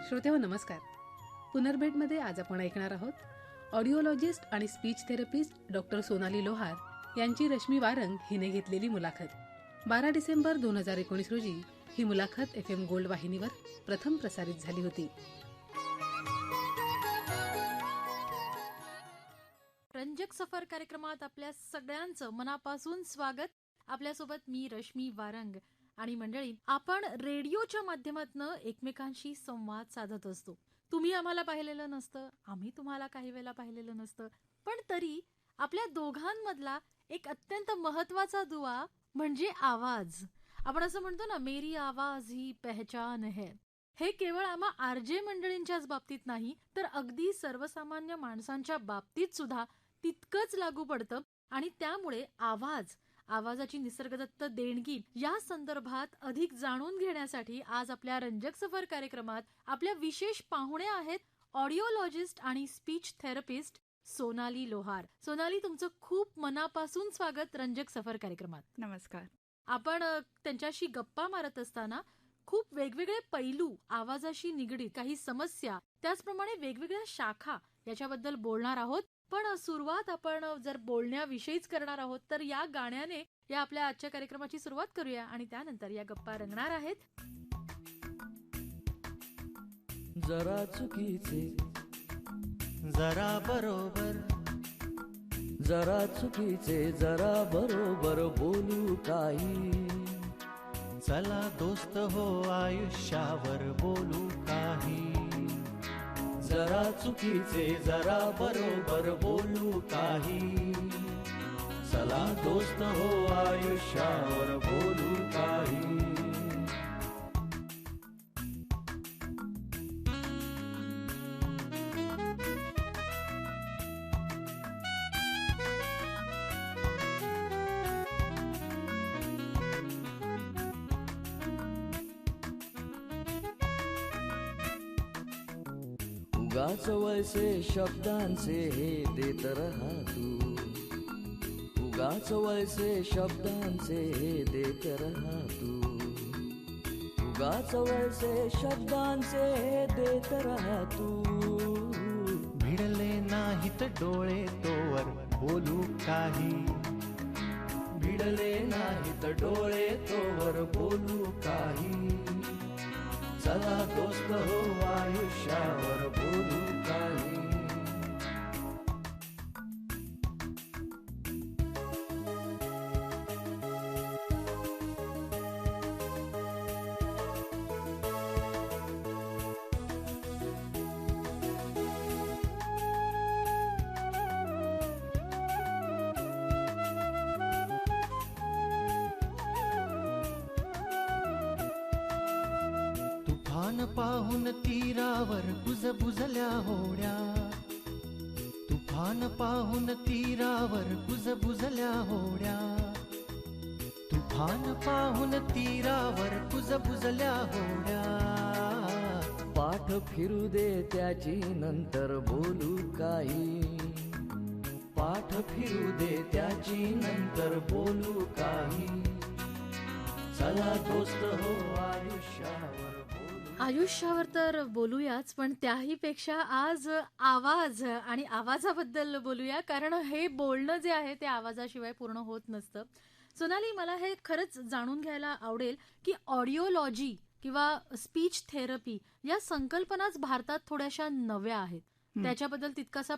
श्रोतेहो नमस्कार. पुनर्भेटमध्ये आज आपण ऐकणार आहोत ऑडिओलॉजिस्ट आणि स्पीच थेरपिस्ट डॉक्टर सोनाली लोहार यांची रश्मी वारंग हिने घेतलेली मुलाखत. 12 डिसेंबर 2019 रोजी ही मुलाखत FM गोल्ड वाहिनीवर प्रथम प्रसारित झाली होती. रंजक सफर कार्यक्रमात आपल्या सगळ्यांचं मनापासून स्वागत. आपल्यासोबत मी रश्मी वारंग आणि मंडळी, आपण रेडिओच्या माध्यमातून एकमेकांशी संवाद साधत असतो. तुम्ही आम्हाला पाहिलेलं नसतं, आम्ही तुम्हाला काही वेळेला पाहिलेलं नसतं, पण तरी आपल्या दोघांमधला एक अत्यंत महत्वाचा दुवा म्हणजे आवाज. आपण असं म्हणतो ना, मेरी आवाज ही पहचान है. हे केवळ आम्हा आरजे मंडळींच्याच बाबतीत नाही, तर अगदी सर्वसामान्य माणसांच्या बाबतीत सुद्धा तितकंच लागू पडतं. आणि त्यामुळे आवाजाची निसर्गदत्त देणगी या संदर्भात अधिक जाणून घेण्यासाठी आज आपल्या रंजक सफर कार्यक्रमात आपल्या विशेष पाहुणे आहेत ऑडिओलॉजिस्ट आणि स्पीच थेरपिस्ट सोनाली लोहार. सोनाली, तुमचं खूप मनापासून स्वागत रंजक सफर कार्यक्रमात. नमस्कार. आपण त्यांच्याशी गप्पा मारत असताना खूप वेगवेगळे पैलू, आवाजाशी निगडीत काही समस्या, त्याचप्रमाणे वेगवेगळ्या शाखा याच्याबद्दल बोलणार आहोत. पण सुरुवात आपण जर बोलण्याविषयीच करणार आहोत तर या गाण्याने या आपल्या आजच्या कार्यक्रमाची सुरुवात करूया आणि त्यानंतर या गप्पा रंगणार आहेत. जरा चुकीचे जरा बरोबर, जरा चुकीचे जरा बरोबर बोलू काही. चला दोस्त हो आयुष्यावर बोलू काही. जरा चुकीचे जरा बरोबर बोलू काही. चला दोस्त हो आयुष्यावर बोलू काही. उगाच वैसे शब्दांचे हे देत राहा तू. उगाच वैसे शब्दांचे हे देत राहा तू. उगाच वैसे शब्दांचे हे देत राहा तू. भिडले नाहीत डोळे तोवर बोलू काही. भिडले नाहीत डोळे तोवर बोलू काही. चला दोस्त हो आयुष्यावर बोलू काही. तुफान पाहून तीरावर बुजबुजल्या होड्या. तुफान पाहून तीरावर बुजबुजल्या होड्या. तुफान पाहून तीरावर बुजबुजल्या होड्या. पाठ फिरू दे त्याची नंतर बोलू काही. पाठ फिरू दे त्याची नंतर बोलू काही. चला दोस्त हो आयुष्यावर तर बोलूयाच, पण त्याही पेक्षा आज आवाज आणि आवाजाबद्दल बोलूया, कारण हे बोलणं जे आहे ते आवाजाशिवाय पूर्ण होत नसतं. सोनाली, मला हे खरंच जाणून घ्यायला आवडेल की ऑडिओलॉजी किंवा स्पीच थेरपी या संकल्पनाच भारतात थोड्याशा नव्या आहेत. त्याच्याबद्दल तितकासा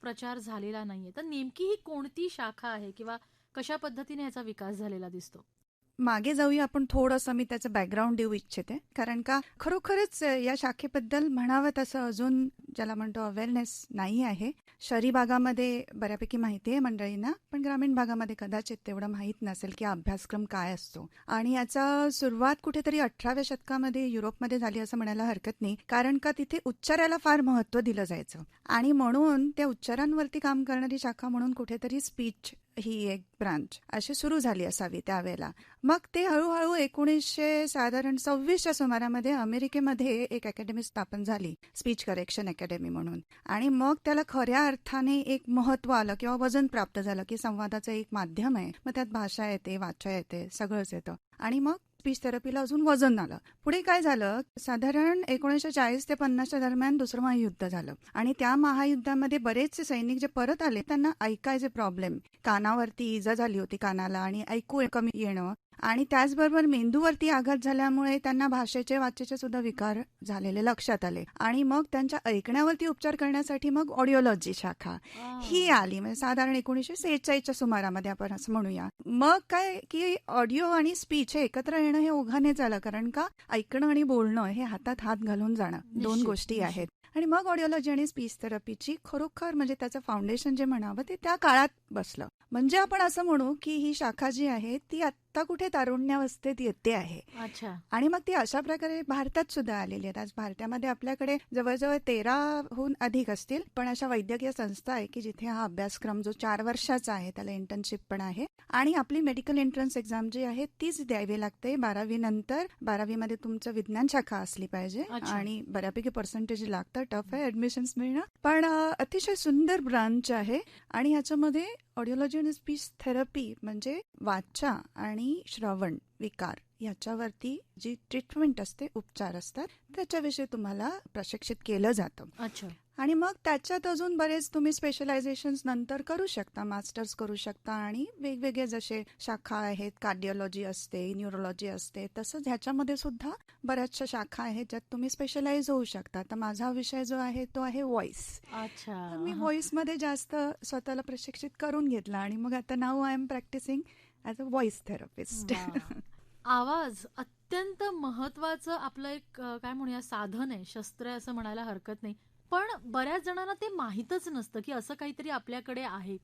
प्रचार झालेला नाहीये. तर नेमकी ही कोणती शाखा आहे किंवा कशा पद्धतीने याचा विकास झालेला दिसतो? मागे जाऊया आपण थोडंसं. मी त्याचं बॅकग्राऊंड देऊ इच्छिते, कारण का खरोखरच या शाखेबद्दल म्हणावं तसं अजून ज्याला म्हणतो अवेअरनेस नाही आहे. शहरी भागामध्ये बऱ्यापैकी माहिती आहे मंडळींना, पण ग्रामीण भागामध्ये कदाचित तेवढं माहीत नसेल की अभ्यासक्रम काय असतो. आणि याचा सुरुवात कुठेतरी 18व्या शतकामध्ये युरोपमध्ये झाली असं म्हणायला हरकत नाही, कारण का तिथे उच्चाराला फार महत्त्व दिलं जायचं आणि म्हणून त्या उच्चारांवरती काम करणारी शाखा म्हणून कुठेतरी स्पीच ही एक ब्रांच अशी सुरू झाली असावी त्यावेळेला. मग ते हळूहळू 1926च्या सुमारामध्ये अमेरिकेमध्ये एक अकॅडमी स्थापन झाली, स्पीच करेक्शन अकॅडमी म्हणून. आणि मग त्याला खऱ्या अर्थाने एक महत्व आलं किंवा वजन प्राप्त झालं की संवादाचं एक माध्यम आहे, मग त्यात भाषा येते, वाचा येते, सगळंच येतं. आणि मग स्पीच थेरपीला अजून वजन आलं. पुढे काय झालं, साधारण 1940 ते 50च्या दरम्यान दुसरं महायुद्ध झालं आणि त्या महायुद्धामध्ये बरेचसे सैनिक जे परत आले त्यांना ऐकायचे प्रॉब्लेम, कानावरती इजा झाली होती कानाला आणि ऐकू कमी येणं आणि त्याचबरोबर मेंदूवरती आघात झाल्यामुळे त्यांना भाषेचे वाचेचे सुद्धा विकार झालेले लक्षात आले आणि मग त्यांच्या ऐकण्यावरती उपचार करण्यासाठी मग ऑडिओलॉजी शाखा ही आली. म्हणजे साधारण 1946च्या सुमारामध्ये आपण असं म्हणूया. मग काय की ऑडिओ आणि स्पीच हे एकत्र येणं हे ओघाने झालं, कारण का ऐकणं आणि बोलणं हे हातात हात घालून जाणं दोन गोष्टी आहेत. आणि मग ऑडिओलॉजी आणि स्पीच थेरपीची खरोखर म्हणजे त्याचं फाउंडेशन जे म्हणावं ते त्या काळात बसलं. म्हणजे आपण असं म्हणू की ही शाखा जी आहे ती आत्ता कुठे तारुण्यावस्थेत येते आहे. अच्छा. आणि मग ती अशा प्रकारे भारतात सुद्धा आलेली आहे. आज भारतामध्ये आपल्याकडे जवळजवळ 13हून अधिक असतील, पण अशा वैद्यकीय संस्था आहे की जिथे हा अभ्यासक्रम जो 4 वर्षाचा आहे त्याला इंटर्नशिप पण आहे. आणि आपली मेडिकल एंट्रन्स एक्झाम जी आहे तीच द्यावी लागते 12वी नंतर. 12वी मध्ये तुमचं विज्ञान शाखा असली पाहिजे आणि बऱ्यापैकी पर्सेंटेज लागतं. टफ आहे ऍडमिशन्स मिळणं, पण अतिशय सुंदर ब्रांच आहे. आणि ह्याच्यामध्ये ऑडिओलॉजी आणि स्पीच थेरपी म्हणजे वाचा आणि श्रवण विकार याच्यावरती जी ट्रीटमेंट असते, उपचार असतात, त्याच्याविषयी तुम्हाला प्रशिक्षित केलं जातं. अच्छा. आणि मग त्याच्यात अजून बरेच तुम्ही स्पेशलायझेशन्स नंतर करू शकता, मास्टर्स करू शकता आणि वेगवेगळे जसे शाखा आहेत, कार्डिओलॉजी असते, न्यूरोलॉजी असते, तसंच ह्याच्यामध्ये सुद्धा बऱ्याचशा शाखा आहेत ज्यात तुम्ही स्पेशलाइज होऊ शकता. तर माझा विषय जो आहे तो आहे व्हॉइस. अच्छा. मी व्हॉइसमध्ये जास्त स्वतःला प्रशिक्षित करून घेतला आणि मग आता now I am practising as a voice therapist. आवाज अत्यंत महत्वाचं आपलं एक काय म्हणूया साधन आहे, शस्त्र आहे असं म्हणायला हरकत नाही. पण बऱ्याच जणांना ते माहीतच नसतं की असं काहीतरी आपल्याकडे आहे.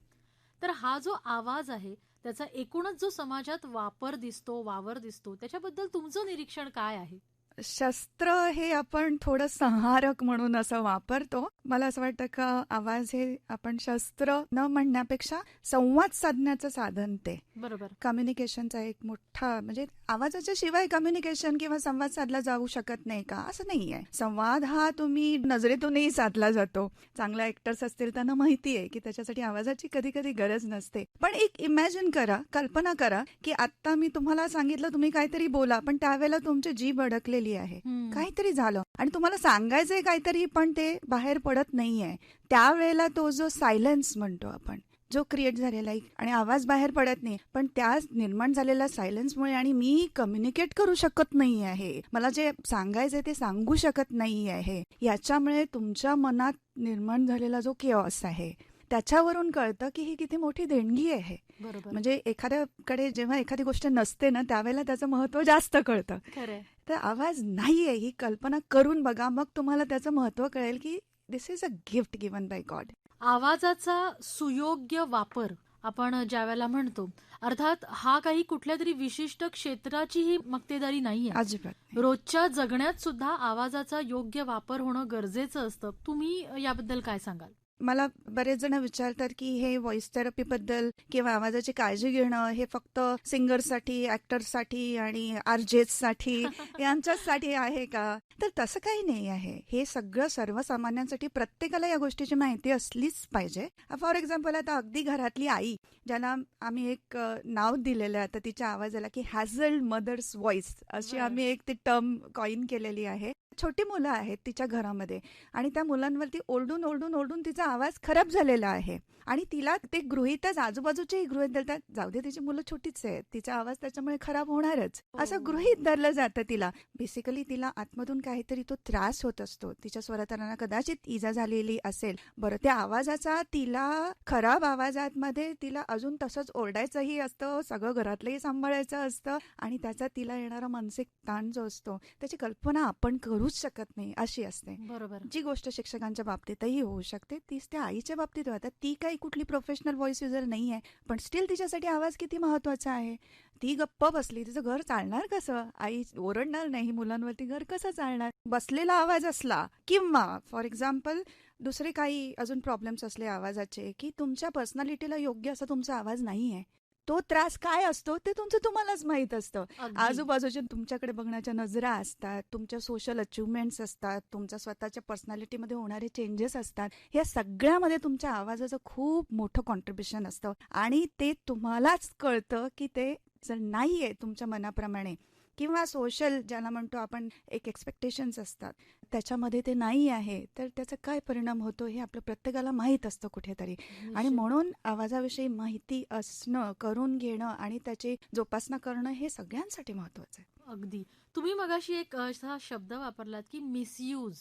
तर हा जो आवाज आहे त्याचा एकूणच जो समाजात वापर दिसतो, वावर दिसतो, त्याच्याबद्दल तुमचं निरीक्षण काय आहे? शस्त्र हे आपण थोडं संहारक म्हणून असं वापरतो. मला असं वाटतं का आवाज हे आपण शस्त्र न म्हणण्यापेक्षा संवाद साधण्याचं साधन, ते बरोबर, कम्युनिकेशनचा एक मोठा, म्हणजे आवाजाच्या शिवाय कम्युनिकेशन किंवा संवाद साधला जाऊ शकत नाही का, असं नाहीये. संवाद हा तुम्ही नजरेतूनही साधला जातो. चांगला ऍक्टर्स असतील त्यांना माहिती आहे की त्याच्यासाठी आवाजाची कधी कधी गरज नसते. पण एक इमॅजिन करा, कल्पना करा की आता मी तुम्हाला सांगितलं तुम्ही काहीतरी बोला, पण त्यावेळेला तुमची जीभ अडकलेली आहे, काहीतरी झालं आणि तुम्हाला सांगायचंय काहीतरी पण ते बाहेर पडत नाहीये. त्यावेळेला तो जो सायलेन्स म्हणतो आपण, जो क्रिएट झालेला आहे आणि आवाज बाहेर पडत नाही, पण त्या निर्माण झालेल्या सायलेन्समुळे आणि मी कम्युनिकेट करू शकत नाही आहे, मला जे सांगायचंय ते सांगू शकत नाही आहे, याच्यामुळे तुमच्या मनात निर्माण झालेला जो केऑस आहे त्याच्यावरून कळतं की ही किती मोठी देणगी आहे. बरोबर. म्हणजे एखाद्याकडे जेव्हा एखादी गोष्ट नसते ना त्यावेळेला त्याचं महत्व जास्त कळतं. खरंय. तर आवाज नाहीये ही कल्पना करून बघा, मग तुम्हाला त्याचं महत्व कळेल की this is a gift given by God. आवाजाचा सुयोग्य वापर आपण ज्यावेळेला म्हणतो, अर्थात हा काही कुठल्या तरी विशिष्ट क्षेत्राचीही मक्तेदारी नाहीये. अजिबात. रोजच्या जगण्यात सुद्धा आवाजाचा योग्य वापर होणं गरजेचं असतं. तुम्ही याबद्दल काय सांगाल? मला बरेच जण विचारतात की हे व्हॉइस थेरपी बद्दल किंवा आवाजाची काळजी घेणं हे फक्त सिंगरसाठी, ऍक्टरसाठी आणि आरजेसाठी यांच्यासाठी आहे का, तर तसं काही नाही आहे. हे सगळं सर्वसामान्यांसाठी, प्रत्येकाला या गोष्टीची माहिती असलीच पाहिजे. फॉर एक्झाम्पल आता अगदी घरातली आई, ज्याला आम्ही एक नाव दिलेलं आहे आता तिच्या आवाजाला की हॅझल्ड मदर्स व्हॉइस, अशी आम्ही एक ती टर्म कॉइन केलेली आहे. छोटी मुलं आहेत तिच्या घरामध्ये आणि त्या मुलांवरती ओरडून ओरडून ओरडून तिचा आवाज खराब झालेला आहे आणि तिला ते गृहीतच, आजूबाजूचेही गृहीत धरतात, जाऊ दे तिची मुलं छोटीच आहेत, तिचा आवाज त्याच्यामुळे खराब होणारच, असं गृहीत धरलं जातं तिला. बेसिकली तिला आतमधून काहीतरी तो त्रास होत असतो, तिच्या स्वरताना कदाचित इजा झालेली असेल. बरं, त्या आवाजाचा तिला, खराब आवाजामध्ये तिला अजून तसंच ओरडायचंही असतं, सगळं घरातलंही सांभाळायचं असतं आणि त्याचा तिला येणारा मानसिक ताण जो असतो त्याची कल्पना आपण करूच शकत नाही, अशी असते. बरोबर. जी गोष्ट शिक्षकांच्या बाबतीतही होऊ शकते तीच त्या आईच्या बाबतीत होतात. ती काही कुठली प्रोफेशनल व्हॉइस युजर नाही आहे, पण स्टील तिच्यासाठी आवाज किती महत्वाचा आहे. ती गप्प बसली, तिचं घर चालणार कसं, आई ओरडणार नाही मुलांवरती, घर कसं चालणार. बसलेला आवाज असला किंवा फॉर एक्झाम्पल दुसरे काही अजून प्रॉब्लेम्स असले आवाजाचे की तुमच्या पर्सनॅलिटीला योग्य असा तुमचा आवाज नाहीये, तो त्रास काय असतो ते तुमचं तुम्हालाच माहित असतं. आजूबाजूच्या तुमच्याकडे बघण्याच्या नजरा असतात, तुमच्या सोशल अचिव्हमेंट्स असतात, तुमच्या स्वतःच्या पर्सनॅलिटीमध्ये होणारे चेंजेस असतात, या सगळ्यामध्ये तुमच्या आवाजाचं खूप मोठं कॉन्ट्रीब्युशन असतं आणि ते तुम्हालाच कळतं की ते जर नाहीये तुमच्या मनाप्रमाणे किंवा सोशल ज्याला म्हणतो आपण एक एक्सपेक्टेशन्स असतात त्याच्यामध्ये ते नाही आहे तर त्याचा काय परिणाम होतो हे आपलं प्रत्येकाला माहीत असतं कुठेतरी. आणि म्हणून आवाजाविषयी माहिती असणं, करून घेणं आणि त्याची जोपासना करणं हे सगळ्यांसाठी महत्वाचं आहे. अगदी. तुम्ही मगाशी एक असा शब्द वापरलात की मिसयूज,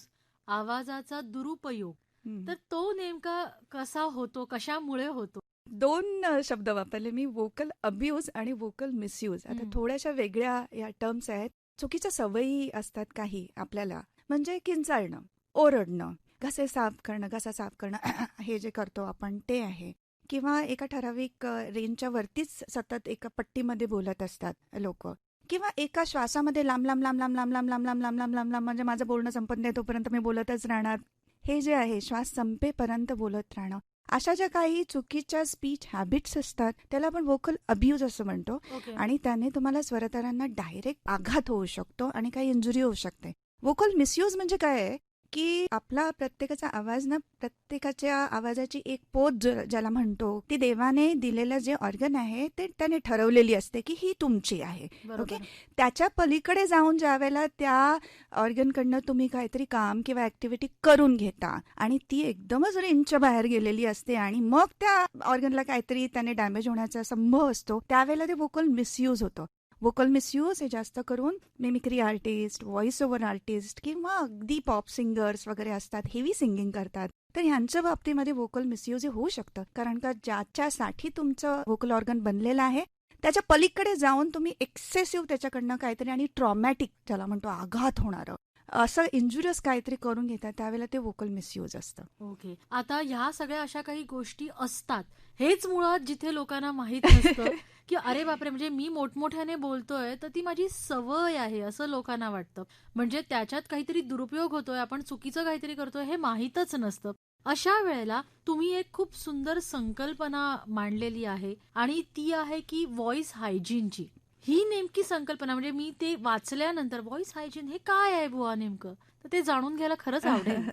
आवाजाचा दुरुपयोग. हम्म. तर तो नेमका कसा होतो, कशामुळे होतो? 2 शब्द वापरले मी, वोकल अब्यूज आणि वोकल मिसयूज. आता थोड्याशा वेगळ्या या टर्म्स आहेत. चुकीच्या सवयी असतात काही आपल्याला, म्हणजे किंचाळणं, ओरडणं, घसे साफ करणं, घसा साफ करणं हे जे करतो आपण ते आहे. किंवा एका ठराविक रेंजच्या वरतीच सतत एका पट्टीमध्ये बोलत असतात लोक. किंवा एका श्वासामध्ये लांब लांब लांब लांब लांब लांब लांब लांब लांब लांब लांब लांब म्हणजे माझं बोलणं संपत नाही तोपर्यंत मी बोलतच राहणार. हे जे आहे श्वास संपेपर्यंत बोलत राहणं. अशा ज्या काही चुकीच्या स्पीच हॅबिट्स असतात त्याला आपण वोकल अब्यूज असं म्हणतो. ओके. आणि त्याने तुम्हाला स्वरतारांना डायरेक्ट आघात होऊ शकतो आणि काही इंजुरी होऊ शकते. वोकल मिसयूज म्हणजे काय आहे की आपला प्रत्येकाचा आवाज ना, प्रत्येकाच्या आवाजाची एक पोत ज्याला म्हणतो ती देवाने दिलेलं जे ऑर्गन आहे ते त्याने ठरवलेली असते की ही तुमची आहे. बरोबर. ओके. त्याच्या पलीकडे जाऊन ज्या वेळेला त्या ऑर्गनकडनं तुम्ही काहीतरी काम किंवा ऍक्टिव्हिटी करून घेता आणि ती एकदमच रेंजच्या बाहेर गेलेली असते आणि मग त्या ऑर्गनला काहीतरी त्याने डॅमेज होण्याचा संभव असतो, त्यावेळेला ते वोकल मिसयूज होतं. वोकल मिसयूज हे जास्त करून mimicry artist, voice over artist किंवा अगदी पॉप सिंगर्स वगैरे असतात, हेवी सिंगिंग करतात, तर ह्यांच्या बाबतीमध्ये वोकल मिसयूज हे होऊ शकतं. कारण का ज्याच्यासाठी तुमचं वोकल ऑर्गन बनलेलं आहे त्याच्या पलीकडे जाऊन तुम्ही एक्सेसिव्ह त्याच्याकडनं काहीतरी आणि ट्रॉमॅटिक ज्याला म्हणतो आघात होणारं असं इंजुरियस काहीतरी करून घेतात, त्यावेळेला ते वोकल मिसयूज असतं. ओके. आता ह्या सगळ्या अशा काही गोष्टी असतात, हेच मुळात जिथे लोकांना माहित नसतं की अरे बापरे, म्हणजे मी मोठमोठ्याने बोलतोय तर ती माझी सवय आहे असं लोकांना वाटतं. म्हणजे त्याच्यात काहीतरी दुरुपयोग होतोय, आपण चुकीचं काहीतरी करतोय हे माहीतच नसतं. अशा वेळेला तुम्ही एक खूप सुंदर संकल्पना मांडलेली आहे आणि ती आहे की व्हॉइस हायजीनची. ही नेमकी संकल्पना म्हणजे मी ते वाचल्यानंतर व्हॉइस हायजीन हे काय आहे बुवा नेमकं, तर ते जाणून घ्यायला खरंच आवडेल.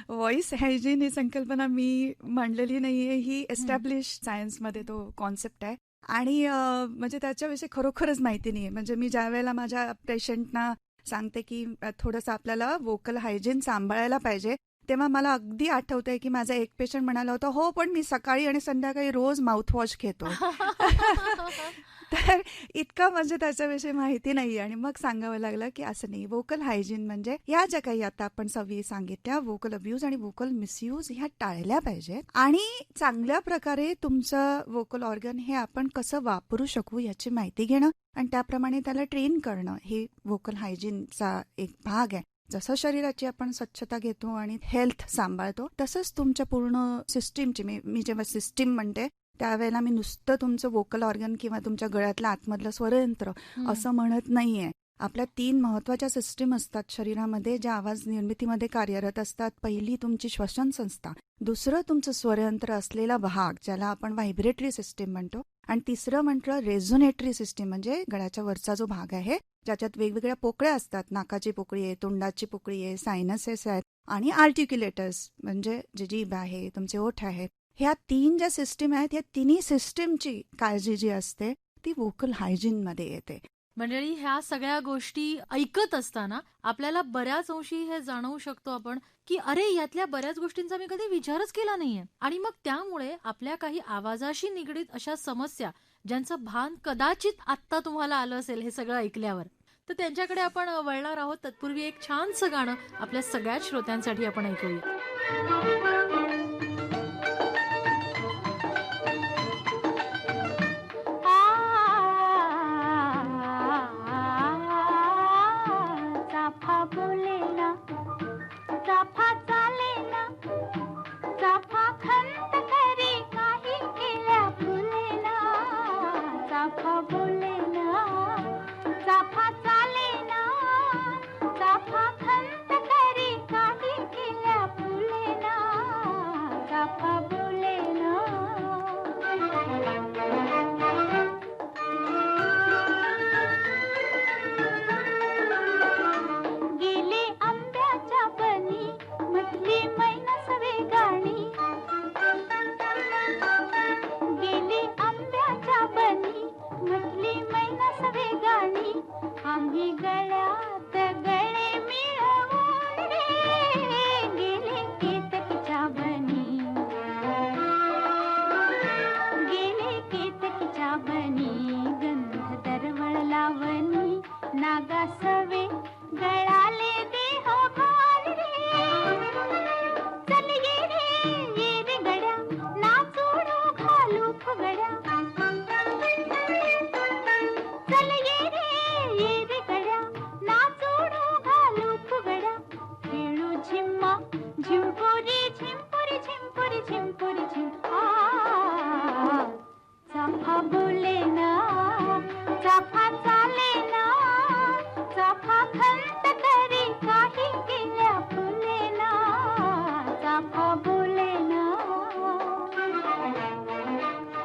व्हॉइस हायजीन ही संकल्पना मी मांडलेली नाहीये, ही एस्टॅब्लिश सायन्समध्ये तो कॉन्सेप्ट आहे. आणि म्हणजे त्याच्याविषयी खरोखरच माहिती नाहीये. म्हणजे मी ज्या वेळेला माझ्या पेशंटना सांगते की थोडंसं आपल्याला वोकल हायजीन सांभाळायला पाहिजे, तेव्हा मला अगदी आठवतंय की माझा एक पेशंट म्हणाला होता, हो पण मी सकाळी आणि संध्याकाळी रोज माउथवॉश घेतो. तर इतकं म्हणजे त्याच्याविषयी माहिती नाही. आणि मग सांगावं लागलं की असं नाही, वोकल हायजीन म्हणजे या ज्या काही आता आपण सवयी सांगितल्या, वोकल अब्यूज आणि वोकल मिसयूज ह्या टाळल्या पाहिजेत आणि चांगल्या प्रकारे तुमचं वोकल ऑर्गन हे आपण कसं वापरू शकू याची माहिती घेणं आणि त्याप्रमाणे त्याला ट्रेन करणं हे वोकल हायजीनचा एक भाग आहे. जसं शरीराची आपण स्वच्छता घेतो आणि हेल्थ सांभाळतो, तसंच तुमच्या पूर्ण सिस्टीमची, मी जेव्हा सिस्टीम म्हणते त्यावेळेला मी नुसतं तुमचं वोकल ऑर्गन किंवा तुमच्या गळ्यातलं आतमधलं स्वरयंत्र असं म्हणत नाहीये. आपल्या 3 महत्वाच्या सिस्टीम असतात शरीरामध्ये ज्या आवाज निर्मितीमध्ये कार्यरत असतात. पहिली तुमची श्वसन संस्था, दुसरं तुमचं स्वरयंत्र असलेला भाग ज्याला आपण व्हायब्रेटरी सिस्टीम म्हणतो, आणि तिसरं म्हटलं रेझोनेटरी सिस्टीम म्हणजे गळ्याच्या वरचा जो भाग आहे ज्याच्यात वेगवेगळ्या पोकळ्या असतात, नाकाची पोकळी आहे, तोंडाची पोकळी आहे, सायनसेस आहेत आणि आर्टिक्युलेटर्स म्हणजे जे जीभ आहे, तुमचे ओठ आहेत. ह्या 3 ज्या सिस्टीम आहेत, या तिन्ही सिस्टीमची काळजी जी असते ती वोकल हायजीन मध्ये येते. मंडळी, ह्या सगळ्या गोष्टी ऐकत असताना आपल्याला बऱ्याच अंशी हे जाणवू शकतो आपण की अरे यातल्या बऱ्याच गोष्टींचा मी कधी विचारच केला नाहीये. आणि मग त्यामुळे आपल्या काही आवाजाशी निगडीत अशा समस्या ज्यांचं भान कदाचित आत्ता तुम्हाला आलं असेल हे सगळं ऐकल्यावर, तर त्यांच्याकडे आपण वळणार आहोत. तत्पूर्वी एक छानसं गाणं आपल्या सगळ्या श्रोत्यांसाठी आपण ऐकूया. चाफा बोले ना, चाफा चाले ना, चाफा खंत करी काही केल्या फुले ना. चाफा बोले ना, चाफा चाले ना, चाफा खंत करी काही केल्या फुले ना. चाफा बोले ना. गेले आंब्याच्या बनी, म्हटले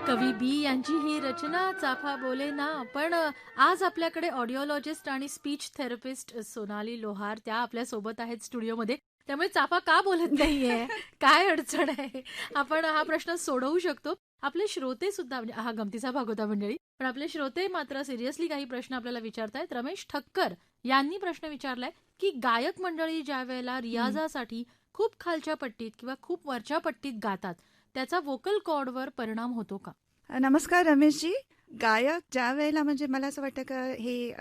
कवी बी यांची ही रचना चाफा बोले ना. पण आज आपल्याकडे ऑडिओलॉजिस्ट आणि स्पीच थेरपिस्ट सोनाली लोहार त्या आपल्या सोबत आहेत स्टुडिओमध्ये. त्यामुळे चाफा का बोलत नाहीये, काय अडचण आहे, आपण हा प्रश्न सोडवू शकतो. आपले श्रोते सुद्धा, म्हणजे हा गमतीचा भाग होता मंडळी, पण आपले श्रोते मात्र सिरियसली काही प्रश्न आपल्याला विचारतायत. रमेश ठक्कर यांनी प्रश्न विचारलाय की गायक मंडळी ज्या वेळेला रियाजासाठी खूप खालच्या पट्टीत किंवा खूप वरच्या पट्टीत गातात त्याचा व्होकल कॉर्डवर परिणाम होतो का? नमस्कार रमेशजी. गायक ज्या वेळेला म्हणजे मला असं वाटतं का हे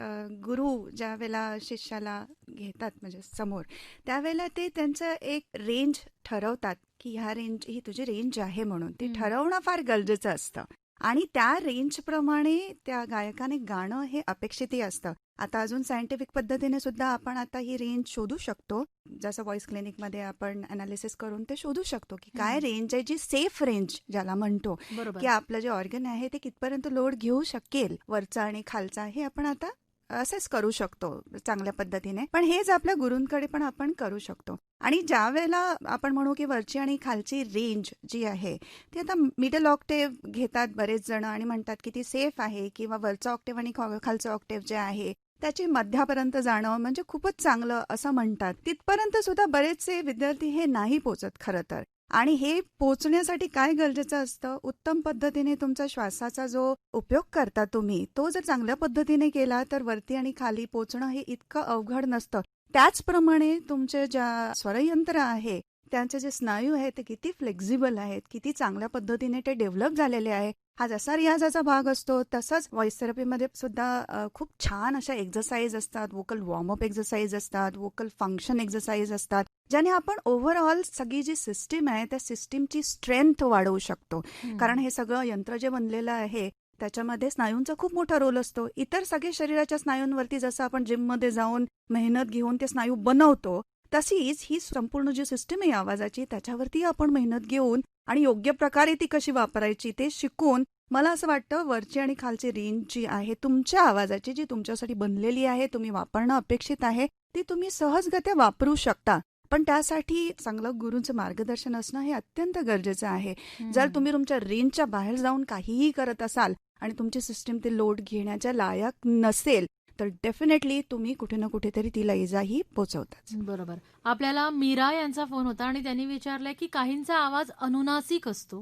गुरु ज्या वेळेला शिष्याला घेतात म्हणजे समोर, त्यावेळेला ते त्यांचं एक रेंज ठरवतात की ह्या रेंज ही तुझी रेंज आहे म्हणून ते ठरवणं फार गरजेचं असतं आणि त्या रेंजप्रमाणे त्या गायकाने गाणं हे अपेक्षितही असतं. आता अजून सायंटिफिक पद्धतीने सुद्धा आपण आता ही रेंज शोधू शकतो, जसं व्हॉइस क्लिनिकमध्ये आपण अनालिसिस करून ते शोधू शकतो की काय रेंज आहे जी सेफ रेंज ज्याला म्हणतो, की आपलं जे ऑर्गन आहे ते कितपर्यंत लोड घेऊ शकेल वरचा आणि खालचा, हे आपण आता असेच करू शकतो चांगल्या पद्धतीने. पण हेच आपल्या गुरूंकडे पण आपण करू शकतो. आणि ज्या वेळेला आपण म्हणू की वरची आणि खालची रेंज जी आहे ती आता मिडल ऑक्टेव्ह घेतात बरेच जण आणि म्हणतात की ती सेफ आहे, किंवा वरचा ऑक्टेव्ह आणि खालचा ऑक्टेव्ह जे आहे त्याची मध्यापर्यंत जाणं म्हणजे खूपच चांगलं असं म्हणतात. तिथपर्यंत सुद्धा बरेचसे विद्यार्थी हे नाही पोचत खरं तर. आणि हे पोचण्यासाठी काय गरजेचं असतं, उत्तम पद्धतीने तुमचा श्वासाचा जो उपयोग करता तुम्ही तो जर चांगल्या पद्धतीने केला तर वरती आणि खाली पोचणं हे इतकं अवघड नसतं. त्याचप्रमाणे तुमचे ज्या स्वरयंत्र आहे त्यांचे जे स्नायू आहेत ते किती फ्लेक्झिबल आहेत, किती चांगल्या पद्धतीने ते डेव्हलप झालेले आहे. हा जसा रियाजाचा भाग असतो तसंच व्हॉइस थेरपीमध्ये सुद्धा खूप छान अशा एक्सरसाइज असतात, वोकल वॉर्मअप एक्सरसाइज असतात, वोकल फंक्शन एक्सरसाइज असतात, ज्याने आपण ओव्हरऑल सगळी जी सिस्टीम आहे त्या सिस्टीमची स्ट्रेंथ वाढवू शकतो. कारण हे सगळं यंत्र जे बनलेलं आहे त्याच्यामध्ये स्नायूंचा खूप मोठा रोल असतो. इतर सगळे शरीराच्या स्नायूंवरती जसं आपण जिममध्ये जाऊन मेहनत घेऊन ते स्नायू बनवतो, तशीच ही संपूर्ण जी सिस्टीम आहे आवाजाची त्याच्यावरती आपण मेहनत घेऊन आणि योग्य प्रकारे ती कशी वापरायची ते शिकून, मला असं वाटतं वरची आणि खालची रेंज जी आहे तुमच्या आवाजाची, जी तुमच्यासाठी बनलेली आहे, तुम्ही वापरणं अपेक्षित आहे, ती तुम्ही सहजगत्या वापरू शकता. पण त्यासाठी चांगलं गुरूंचं मार्गदर्शन असणं हे अत्यंत गरजेचं आहे. जर तुम्ही तुमच्या रेंजच्या बाहेर जाऊन काहीही करत असाल आणि तुमची सिस्टीम ते लोड घेण्याच्या लायक नसेल तर डेफिनेटली तुम्ही कुठे ना कुठेतरी तिला इजाही पोचवताच. बरोबर. आपल्याला मीरा यांचा फोन होता आणि त्यांनी विचारलंय की काहींचा आवाज अनुनासिक असतो,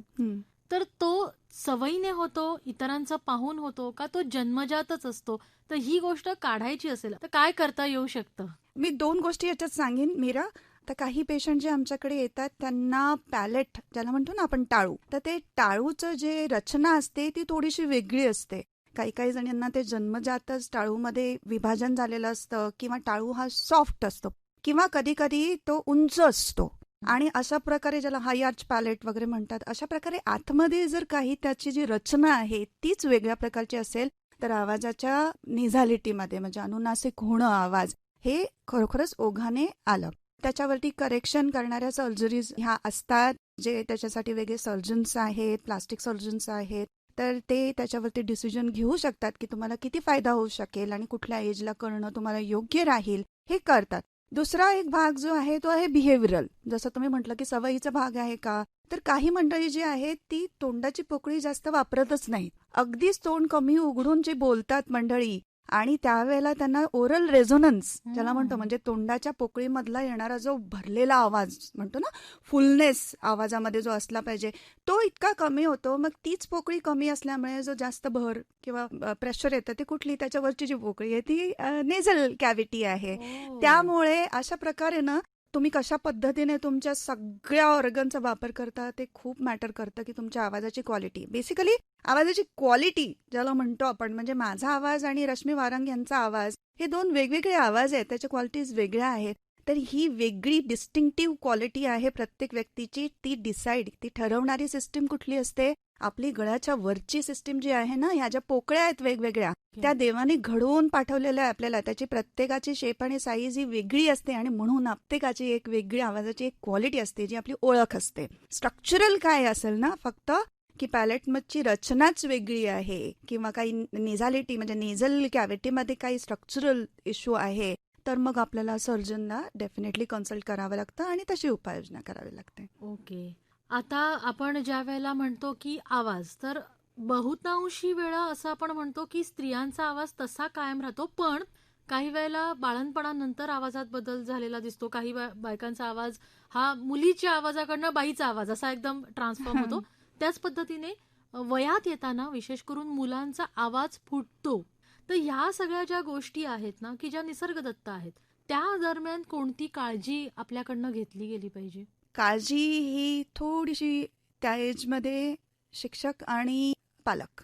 तर तो सवयीने होतो, इतरांचा पाहून होतो का तो जन्मजातच असतो? तर ही गोष्ट काढायची असेल तर काय करता येऊ शकतं? मी 2 गोष्टी याच्यात सांगेन मीरा. तर काही पेशंट जे आमच्याकडे येतात त्यांना पॅलेट ज्याला म्हणतो ना आपण टाळू, तर ते टाळूचं जे रचना असते ती थोडीशी वेगळी असते. काही जणांना ते जन्मजातच टाळूमध्ये विभाजन झालेलं असतं, किंवा टाळू हा सॉफ्ट असतो, किंवा कधी कधी तो उंच असतो. आणि अशा प्रकारे ज्याला हाय आर्च पॅलेट वगैरे म्हणतात, अशा प्रकारे आतमध्ये जर काही त्याची जी रचना आहे तीच वेगळ्या प्रकारची असेल तर आवाजाच्या निझॅलिटीमध्ये म्हणजे अनुनासिक होणं आवाज हे खरोखरच ओघाने आलं. त्याच्यावरती करेक्शन करणाऱ्या सर्जरीज ह्या असतात, जे त्याच्यासाठी वेगळे सर्जन्स आहेत, प्लास्टिक सर्जन्स आहेत, तर ते त्याच्यावरती डिसिजन घेऊ शकतात की तुम्हाला किती फायदा होऊ शकेल आणि कुठल्या एजला करणं तुम्हाला योग्य राहील हे करतात. दुसरा एक भाग जो आहे तो आहे बिहेव्हिरल. जसं तुम्ही म्हटलं की सवयीचा भाग आहे का, तर काही मंडळी जी आहेत ती तोंडाची पोकळी जास्त वापरतच नाही, अगदीच तोंड कमी उघडून जे बोलतात मंडळी, आणि त्यावेळेला त्यांना ओरल रेझोनन्स ज्याला म्हणतो, म्हणजे तोंडाच्या पोकळीमधला येणारा जो भरलेला आवाज म्हणतो ना, फुलनेस आवाजामध्ये जो असला पाहिजे तो इतका कमी होतो. मग तीच पोकळी कमी असल्यामुळे जो जास्त भर किंवा प्रेशर येतं ते कुठली, त्याच्यावरची जी पोकळी आहे ती नेझल कॅव्हिटी आहे. त्यामुळे अशा प्रकारे ना तुम्ही कशा पद्धतीने तुमच्या सगळ्या ऑर्गनचा वापर करता ते खूप मॅटर करतं की तुमच्या आवाजाची क्वालिटी, बेसिकली आवाजाची क्वालिटी ज्याला म्हणतो आपण, म्हणजे माझा आवाज आणि रश्मी वारंग यांचा आवाज हे 2 वेगवेगळे आवाज आहेत, त्याच्या क्वालिटीज वेगळ्या आहेत. तर ही वेगळी डिस्टिंक्टिव्ह क्वालिटी आहे प्रत्येक व्यक्तीची. ती ठरवणारी सिस्टीम कुठली असते, आपली गळ्याच्या वरची सिस्टीम जी आहे ना, ह्या ज्या पोकळ्या आहेत वेगवेगळ्या, त्या देवाने घडवून पाठवलेल्या आहे आपल्याला. त्याची प्रत्येकाची शेप आणि साईज ही वेगळी असते आणि म्हणून प्रत्येकाची एक वेगळी आवाजाची एक क्वालिटी असते जी आपली ओळख असते. स्ट्रक्चरल काय असेल ना, फक्त की पॅलेटमधची रचनाच वेगळी आहे किंवा काही नेझॅलिटी म्हणजे नेझल कॅव्हिटीमध्ये काही स्ट्रक्चरल इश्यू आहे, तर मग आपल्याला सर्जनला डेफिनेटली कन्सल्ट करावं लागतं आणि तशी उपाययोजना करावी लागते. ओके. आता आपण ज्या वेळेला म्हणतो की आवाज, तर बहुतांशी वेळा असं आपण म्हणतो की स्त्रियांचा आवाज तसा कायम राहतो, पण काही वेळेला बाळंतपणानंतर आवाजात बदल झालेला दिसतो. काही बायकांचा आवाज हा मुलीच्या आवाजाकडनं बाईचा आवाज असा एकदम ट्रान्सफॉर्म होतो. त्याच पद्धतीने वयात येताना विशेष करून मुलांचा आवाज फुटतो. तर ह्या सगळ्या ज्या गोष्टी आहेत ना, की ज्या निसर्गदत्त आहेत, त्या दरम्यान कोणती काळजी आपल्याकडनं घेतली गेली पाहिजे? काळजी ही थोडीशी त्या एजमध्ये शिक्षक आणि पालक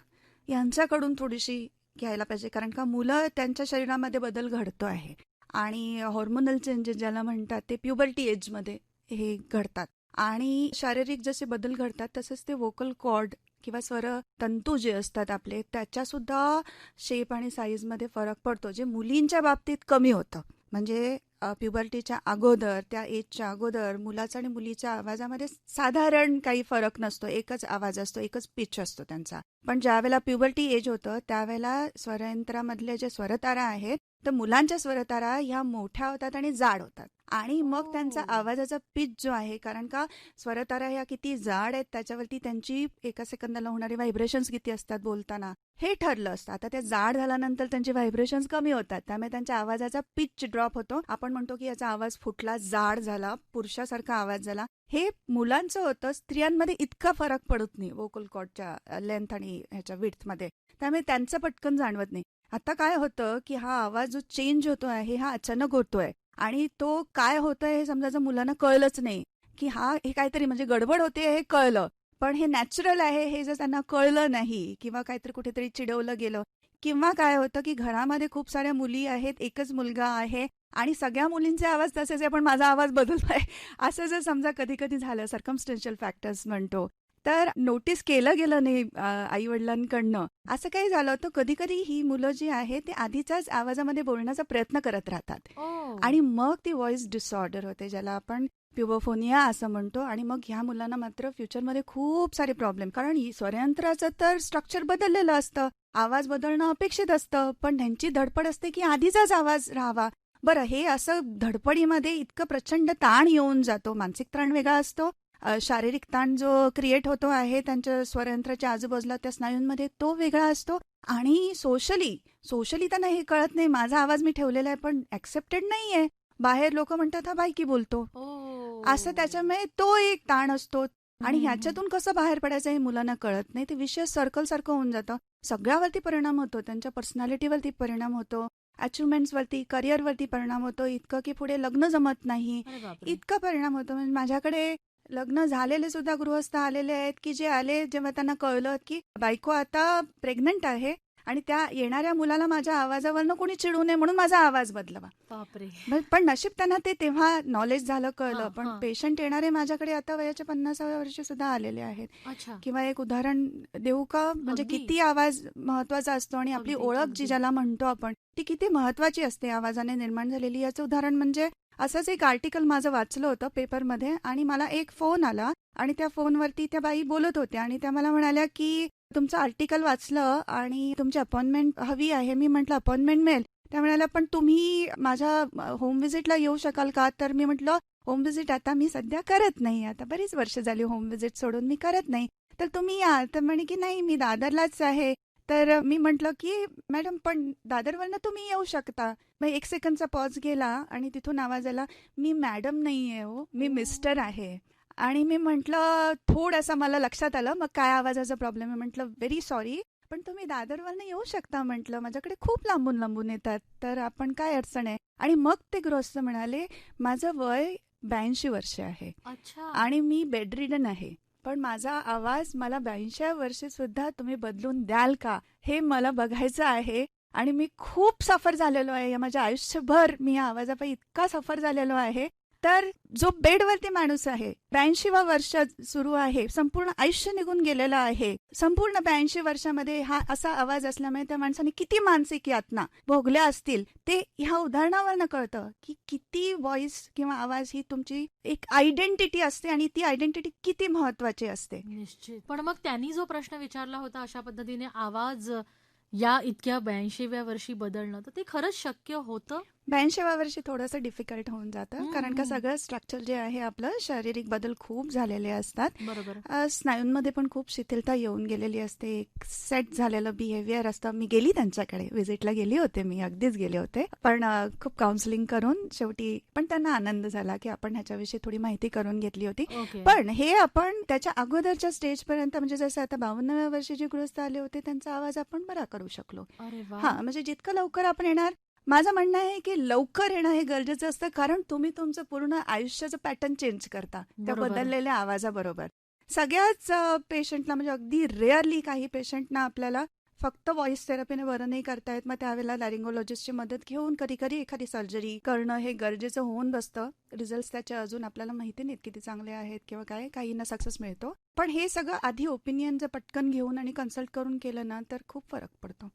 यांच्याकडून थोडीशी घ्यायला पाहिजे, कारण का मुलं त्यांच्या शरीरामध्ये बदल घडतो आहे आणि हॉर्मोनल चेंजेस ज्याला म्हणतात ते प्युबर्टी एजमध्ये हे घडतात आणि शारीरिक जसे बदल घडतात तसंच ते व्होकल कॉर्ड किंवा स्वर तंतू जे असतात आपले त्याच्या सुद्धा शेप आणि साईजमध्ये फरक पडतो, जे मुलींच्या बाबतीत कमी होतं. म्हणजे प्युबर्टीच्या अगोदर, त्या एजच्या अगोदर मुलाचा आणि मुलीच्या आवाजामध्ये साधारण काही फरक नसतो, एकच आवाज असतो, एकच पिच असतो त्यांचा. पण ज्यावेळेला प्युबर्टी एज होतं त्यावेळेला स्वरयंत्रामधले जे स्वरतारा आहेत तर मुलांच्या स्वरतारा ह्या मोठ्या होतात आणि जाड होतात आणि मग त्यांचा आवाजाचा पिच जो आहे, कारण का स्वरतारा ह्या किती जाड आहेत त्याच्यावरती त्यांची एका सेकंदाला होणारे व्हायब्रेशन्स किती असतात बोलताना हे ठरलं असतं. आता ते जाड झाल्यानंतर त्यांचे व्हायब्रेशन्स कमी होतात, त्यामुळे त्यांच्या आवाजाचा पिच ड्रॉप होतो. आपण म्हणतो की याचा आवाज फुटला, जाड झाला, पुरुषासारखा आवाज झाला. हे मुलांचं होतं, स्त्रियांमध्ये इतका फरक पडत नाही व्होकल कॉर्डच्या लेंथ आणि ह्याच्या विड्थमध्ये, त्यामुळे त्यांचं पटकन जाणवत नाही. आता काय होतं की हा आवाज जो चेंज होतो आहे हा अचानक होतोय आणि तो काय होतोय हे समजायचं मुलांना कळलंच नाही की हे काहीतरी म्हणजे गडबड होते हे कळलं, पण हे नॅचरल आहे हे जर त्यांना कळलं नाही किंवा काहीतरी कुठेतरी चिडवलं गेलं किंवा काय होतं की घरामध्ये खूप साऱ्या मुली आहेत, एकच मुलगा आहे आणि सगळ्या मुलींचे आवाज तसेच आहे पण माझा आवाज बदललाय असं जर समजा कधी कधी झालं, सर्कमस्टन्शियल फॅक्टर्स म्हणतो, तर नोटीस केलं गेलं नाही आई वडिलांकडनं, असं काही झालं होतं. कधी कधी ही मुलं जी आहे ते आधीच्याच आवाजामध्ये बोलण्याचा प्रयत्न करत राहतात आणि मग ती व्हॉइस डिसऑर्डर होते, ज्याला आपण प्युबोफोनिया असं म्हणतो. आणि मग ह्या मुलांना मात्र फ्युचरमध्ये खूप सारे प्रॉब्लेम, कारण स्वरयंत्राचं तर स्ट्रक्चर बदललेलं असतं, आवाज बदलणं अपेक्षित असतं, पण त्यांची धडपड असते की आधीचाच आवाज राहावा. बरं, हे असं धडपडीमध्ये इतकं प्रचंड ताण येऊन जातो, मानसिक ताण वेगळा असतो, शारीरिक ताण जो क्रिएट होतो आहे त्यांच्या स्वरयंत्राच्या आजूबाजूला त्या स्नायूंमध्ये तो वेगळा असतो आणि सोशली त्यांना हे कळत नाही, माझा आवाज मी ठेवलेला आहे पण ऍक्सेप्टेड नाहीये, बाहेर लोक म्हणतात हा बायकी बोलतो असं, त्याच्यामुळे तो एक ताण असतो आणि ह्याच्यातून कसं बाहेर पडायचं हे मुलांना कळत नाही. ते विषय सर्कल सारखं होऊन जातं, सगळ्यावरती परिणाम होतो, त्यांच्या पर्सनॅलिटीवरती परिणाम होतो, अचिव्हमेंट्सवरती, करिअरवरती परिणाम होतो, इतकं की पुढे लग्न जमत नाही इतका परिणाम होतो. म्हणजे माझ्याकडे लग्न झालेले सुद्धा गृहस्थ आलेले आहेत की जे आले जेव्हा त्यांना कळलं की बायको आता प्रेग्नंट आहे आणि त्या येणाऱ्या मुलाला माझ्या आवाजावरनं कोणी चिडू नये म्हणून माझा आवाज बदलावा. बापरे. पण नशीब त्यांना ते तेव्हा नॉलेज झालं, कळलं. पण पेशंट येणारे माझ्याकडे आता वयाच्या 50व्या वर्षी सुद्धा आलेले आहेत. किंवा एक उदाहरण देऊ का, म्हणजे किती आवाज महत्वाचा असतो आणि आपली ओळख जी ज्याला म्हणतो आपण ती किती महत्वाची असते आवाजाने निर्माण झालेली. याचं उदाहरण म्हणजे असंच एक आर्टिकल माझं वाचलं होतं पेपरमध्ये आणि मला एक फोन आला आणि त्या फोनवरती त्या बाई बोलत होत्या आणि त्या मला म्हणाल्या की तुमचं आर्टिकल वाचलं आणि तुमची अपॉइंटमेंट हवी आहे. मी म्हटलं अपॉइंटमेंट मिळेल. त्या म्हणाल्या पण तुम्ही माझ्या होम व्हिजिटला येऊ शकाल का. तर मी म्हटलं होम व्हिजिट आता मी सध्या करत नाही, आता बरीच वर्ष झाली होम व्हिजिट सोडून मी करत नाही, तर तुम्ही या. तर म्हणे की नाही मी दादरलाच आहे. तर मी म्हटलं की मॅडम पण दादरवरनं तुम्ही येऊ शकता. मग 1 सेकंडचा पॉज गेला आणि तिथून आवाज आला, मी मॅडम नाही आहे हो, मी मिस्टर आहे. आणि मी म्हटलं थोडंसं मला लक्षात आलं मग काय आवाजाचा प्रॉब्लेम आहे. म्हटलं व्हेरी सॉरी पण तुम्ही दादरवरनं येऊ शकता. म्हटलं माझ्याकडे खूप लांबून लांबून येतात तर आपण काय अडचण आहे. आणि मग ते गृहस्थ म्हणाले माझं वय 82 वर्ष आहे आणि मी बेडरिडन आहे, पण माझा आवाज मला 82 वर्षे सुद्धा तुम्ही बदलून द्याल का हे मला बघायचं आहे. आणि मी खूप सफर झालेलो आहे, माझ्या आयुष्यभर मी या आवाजापायी इतका सफर झालेलो आहे. तर जो बेडवरती माणूस आहे 82वा वर्ष सुरू आहे, संपूर्ण आयुष्य निघून गेलेलं आहे, संपूर्ण 82 वर्षामध्ये हा असा आवाज असल्यामुळे त्या माणसाने किती मानसिक यातना भोगल्या असतील ते ह्या उदाहरणावरनं कळतं की किती व्हॉइस किंवा आवाज ही तुमची एक आयडेंटिटी असते आणि ती आयडेंटिटी किती महत्वाची असते. निश्चित. पण मग त्यांनी जो प्रश्न विचारला होता अशा पद्धतीने आवाज या इतक्या 82व्या वर्षी बदलणं, तर ते खरंच शक्य होतं. 82व्या वर्षी थोडंसं डिफिकल्ट होऊन जातं, कारण का हम्म. सगळं स्ट्रक्चर जे आहे आपलं शारीरिक बदल खूप झालेले असतात. बरोबर. स्नायूंमध्ये पण खूप शिथिलता येऊन गेलेली असते. एक सेट झालेलं बिहेवियर असतं. मी गेली त्यांच्याकडे, व्हिजिटला गेली होते, मी अगदीच गेले होते. पण खूप काउन्सिलिंग करून शेवटी पण त्यांना आनंद झाला की आपण ह्याच्याविषयी थोडी माहिती करून घेतली होती. ओके. पण हे आपण त्याच्या अगोदरच्या स्टेजपर्यंत, म्हणजे जसं आता 52व्या वर्षी जे गृहस्थ आले होते त्यांचा आवाज आपण बरा करू शकलो. अरे वा. हा, म्हणजे जितकं लवकर आपण येणार, माझं म्हणणं आहे की लवकर येणं हे गरजेचं असतं, कारण तुम्ही तुमचं पूर्ण आयुष्याचं पॅटर्न चेंज करता त्या बरोबर. बदललेल्या आवाजाबरोबर. सगळ्याच पेशंटला, म्हणजे अगदी रेअरली काही पेशंटना आपल्याला फक्त व्हॉइस थेरपीने बरं नाही करता येत. मग त्यावेळेला लॅरिंगोलॉजिस्टची मदत घेऊन कधी कधी एखादी सर्जरी करणं हे गरजेचं होऊन बसतं. रिझल्ट त्याचे अजून आपल्याला माहिती नाहीत किती चांगले आहेत किंवा काय, काहींना सक्सेस मिळतो. पण हे सगळं आधी ओपिनियन जर पटकन घेऊन आणि कन्सल्ट करून केलं ना तर खूप फरक पडतो.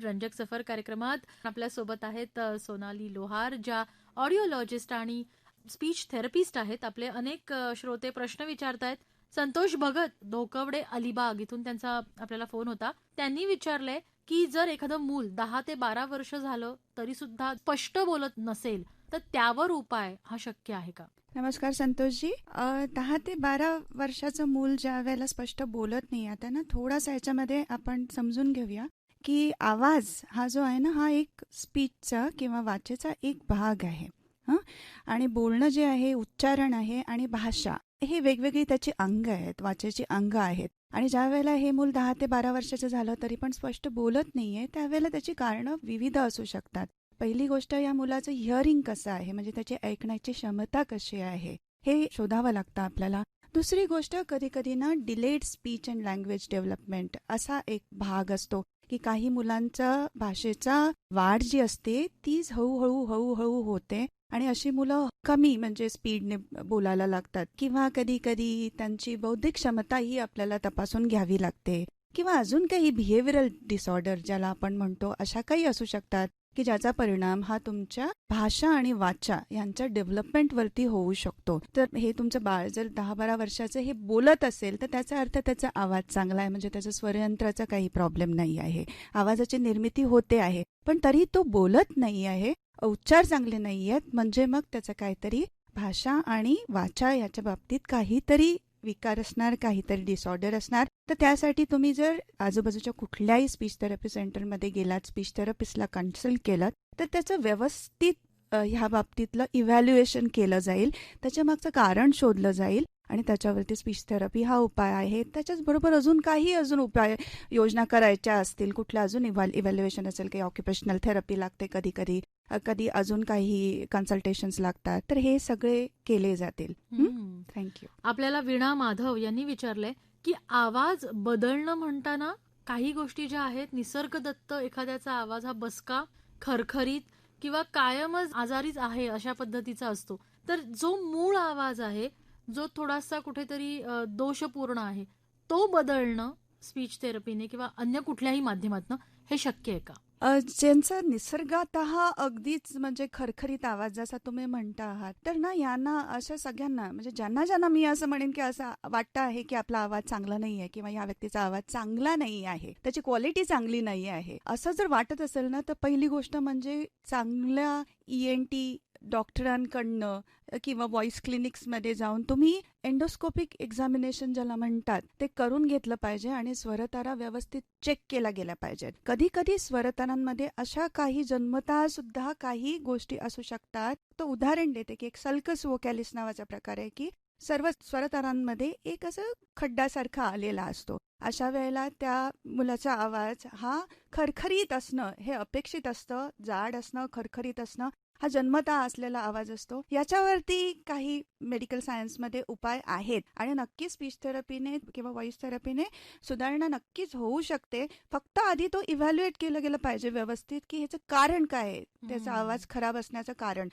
रंजक सफर कार्यक्रमात आपल्या सोबत आहेत सोनाली लोहार, ज्या ऑडिओलॉजिस्ट आणि स्पीच थेरपिस्ट आहेत. आपले अनेक श्रोते प्रश्न विचारतायत. संतोष भगत, धोकवडे, अलिबाग इथून त्यांचा आपल्याला फोन होता. त्यांनी विचारलंय की जर एखादं मूल 10 ते 12 वर्ष झालं तरी सुद्धा स्पष्ट बोलत नसेल तर त्यावर उपाय हा शक्य आहे का? नमस्कार संतोषजी. 10 ते 12 वर्षाचं मूल ज्या वेळेला स्पष्ट बोलत नाही, आता ना थोडासा ह्याच्यामध्ये आपण समजून घेऊया की आवाज हा जो आहे ना, हा एक स्पीचचा किंवा वाचेचा एक भाग आहे. आणि बोलणं जे आहे, उच्चारण आहे आणि भाषा, हे वेगवेगळी त्याची अंग आहेत, वाचेची अंग आहेत. आणि ज्या वेळेला हे मूल 10 ते 12 वर्षाचं झालं तरी पण स्पष्ट बोलत नाहीये, त्यावेळेला त्याची कारणं विविध असू शकतात. पहिली गोष्ट, या मुलाचं हिअरिंग कसं आहे, म्हणजे त्याची ऐकण्याची क्षमता कशी आहे, हे शोधावं लागतं आपल्याला. दुसरी गोष्ट, कधी कधी ना delayed speech and language development असा एक भाग असतो की काही मुलांचा भाषेचा वाढ जी असते तीच हळूहळू हळूहळू होते आणि अशी मुलं कमी म्हणजे स्पीडने बोलायला लागतात. किंवा कधी कधी त्यांची बौद्धिक क्षमता ही आपल्याला तपासून घ्यावी लागते. किंवा अजून काही बिहेव्हिअरल डिसऑर्डर ज्याला आपण म्हणतो, अशा काही असू शकतात की ज्याचा परिणाम हा तुमच्या भाषा आणि वाचा यांच्या डेव्हलपमेंटवरती होऊ शकतो. तर हे तुमचं बाळ जर 10-12 वर्षाचं हे बोलत असेल तर त्याचा अर्थ त्याचा आवाज चांगला आहे, म्हणजे त्याचा स्वरयंत्राचा काही प्रॉब्लेम नाही आहे, आवाजाची निर्मिती होते आहे. पण तरी तो बोलत नाही आहे, उच्चार चांगले नाही आहेत, म्हणजे मग त्याचं काहीतरी भाषा आणि वाचा याच्या बाबतीत काहीतरी विकार असणार, काहीतरी डिसऑर्डर असणार. तर त्यासाठी तुम्ही जर आजूबाजूच्या कुठल्याही स्पीच थेरपी सेंटरमध्ये गेलात, स्पीच थेरपिस्टला कन्सल्ट केलं तर त्याचं व्यवस्थित ह्या बाबतीतलं इव्हॅल्युएशन केलं जाईल, त्याच्या मागचं कारण शोधलं जाईल आणि त्याच्यावरती स्पीच थेरपी हा उपाय आहे. त्याच्याचबरोबर अजून उपाय योजना करायच्या असतील, कुठल्या अजून इव्हॅल्युएशन असेल, काही ऑक्युपेशनल थेरपी लागते, कधी अजून काही कन्सल्टेशन्स लागतात, तर हे सगळे केले जातील. थँक्यू. आपल्याला वीणा माधव यांनी विचारलंय की आवाज बदलणं म्हणताना काही गोष्टी ज्या आहेत, निसर्गदत्त एखाद्याचा आवाज हा बसका, खरखरीत किंवा कायमच आजारीच आहे अशा पद्धतीचा असतो, तर जो मूळ आवाज आहे, जो थोडासा कुठेतरी दोषपूर्ण आहे, तो बदलणं स्पीच थेरपीने किंवा अन्य कुठल्याही माध्यमातून हे शक्य आहे का? ज्यांचा निसर्गातः अगदीच म्हणजे खरखरीत आवाज जसा तुम्ही म्हणता आहात, तर ना यांना अशा सगळ्यांना, म्हणजे ज्यांना मी असं म्हणेन की असं वाटतं आहे की आपला आवाज चांगला नाही आहे किंवा या व्यक्तीचा आवाज चांगला नाही आहे, त्याची क्वालिटी चांगली नाही आहे, असं जर वाटत असेल ना, तर पहिली गोष्ट म्हणजे चांगल्या ENT डॉक्टरांकडनं किंवा व्हॉइस क्लिनिक्समध्ये जाऊन तुम्ही एंडोस्कोपिक एक्झामिनेशन ज्याला म्हणतात ते करून घेतलं पाहिजे आणि स्वरतारा व्यवस्थित चेक केला गेल्या पाहिजेत. कधी कधी स्वरतारांमध्ये अशा काही जन्मतः सुद्धा काही गोष्टी असू शकतात. तर उदाहरण देते की एक सल्कस वोकॅलिस नावाचा प्रकार आहे की सर्व स्वरतारांमध्ये एक असं खड्डासारखा आलेला असतो. अशा वेळेला त्या मुलाचा आवाज हा खरखरीत असणं हे अपेक्षित असतं, जाड असणं, खरखरीत असणं हा जन्मतः असलेला आवाज असतो. याच्यावरती काही मेडिकल सायन्समध्ये उपाय आहेत आणि नक्कीच स्पीच थेरपीने किंवा व्हॉइस थेरपीने सुधारणा नक्कीच होऊ शकते. फक्त आधी तो इव्हॅल्युएट केलं गेलं पाहिजे व्यवस्थित की ह्याचं कारण काय आहे, त्याचा आवाज खराब असण्याचं कारण.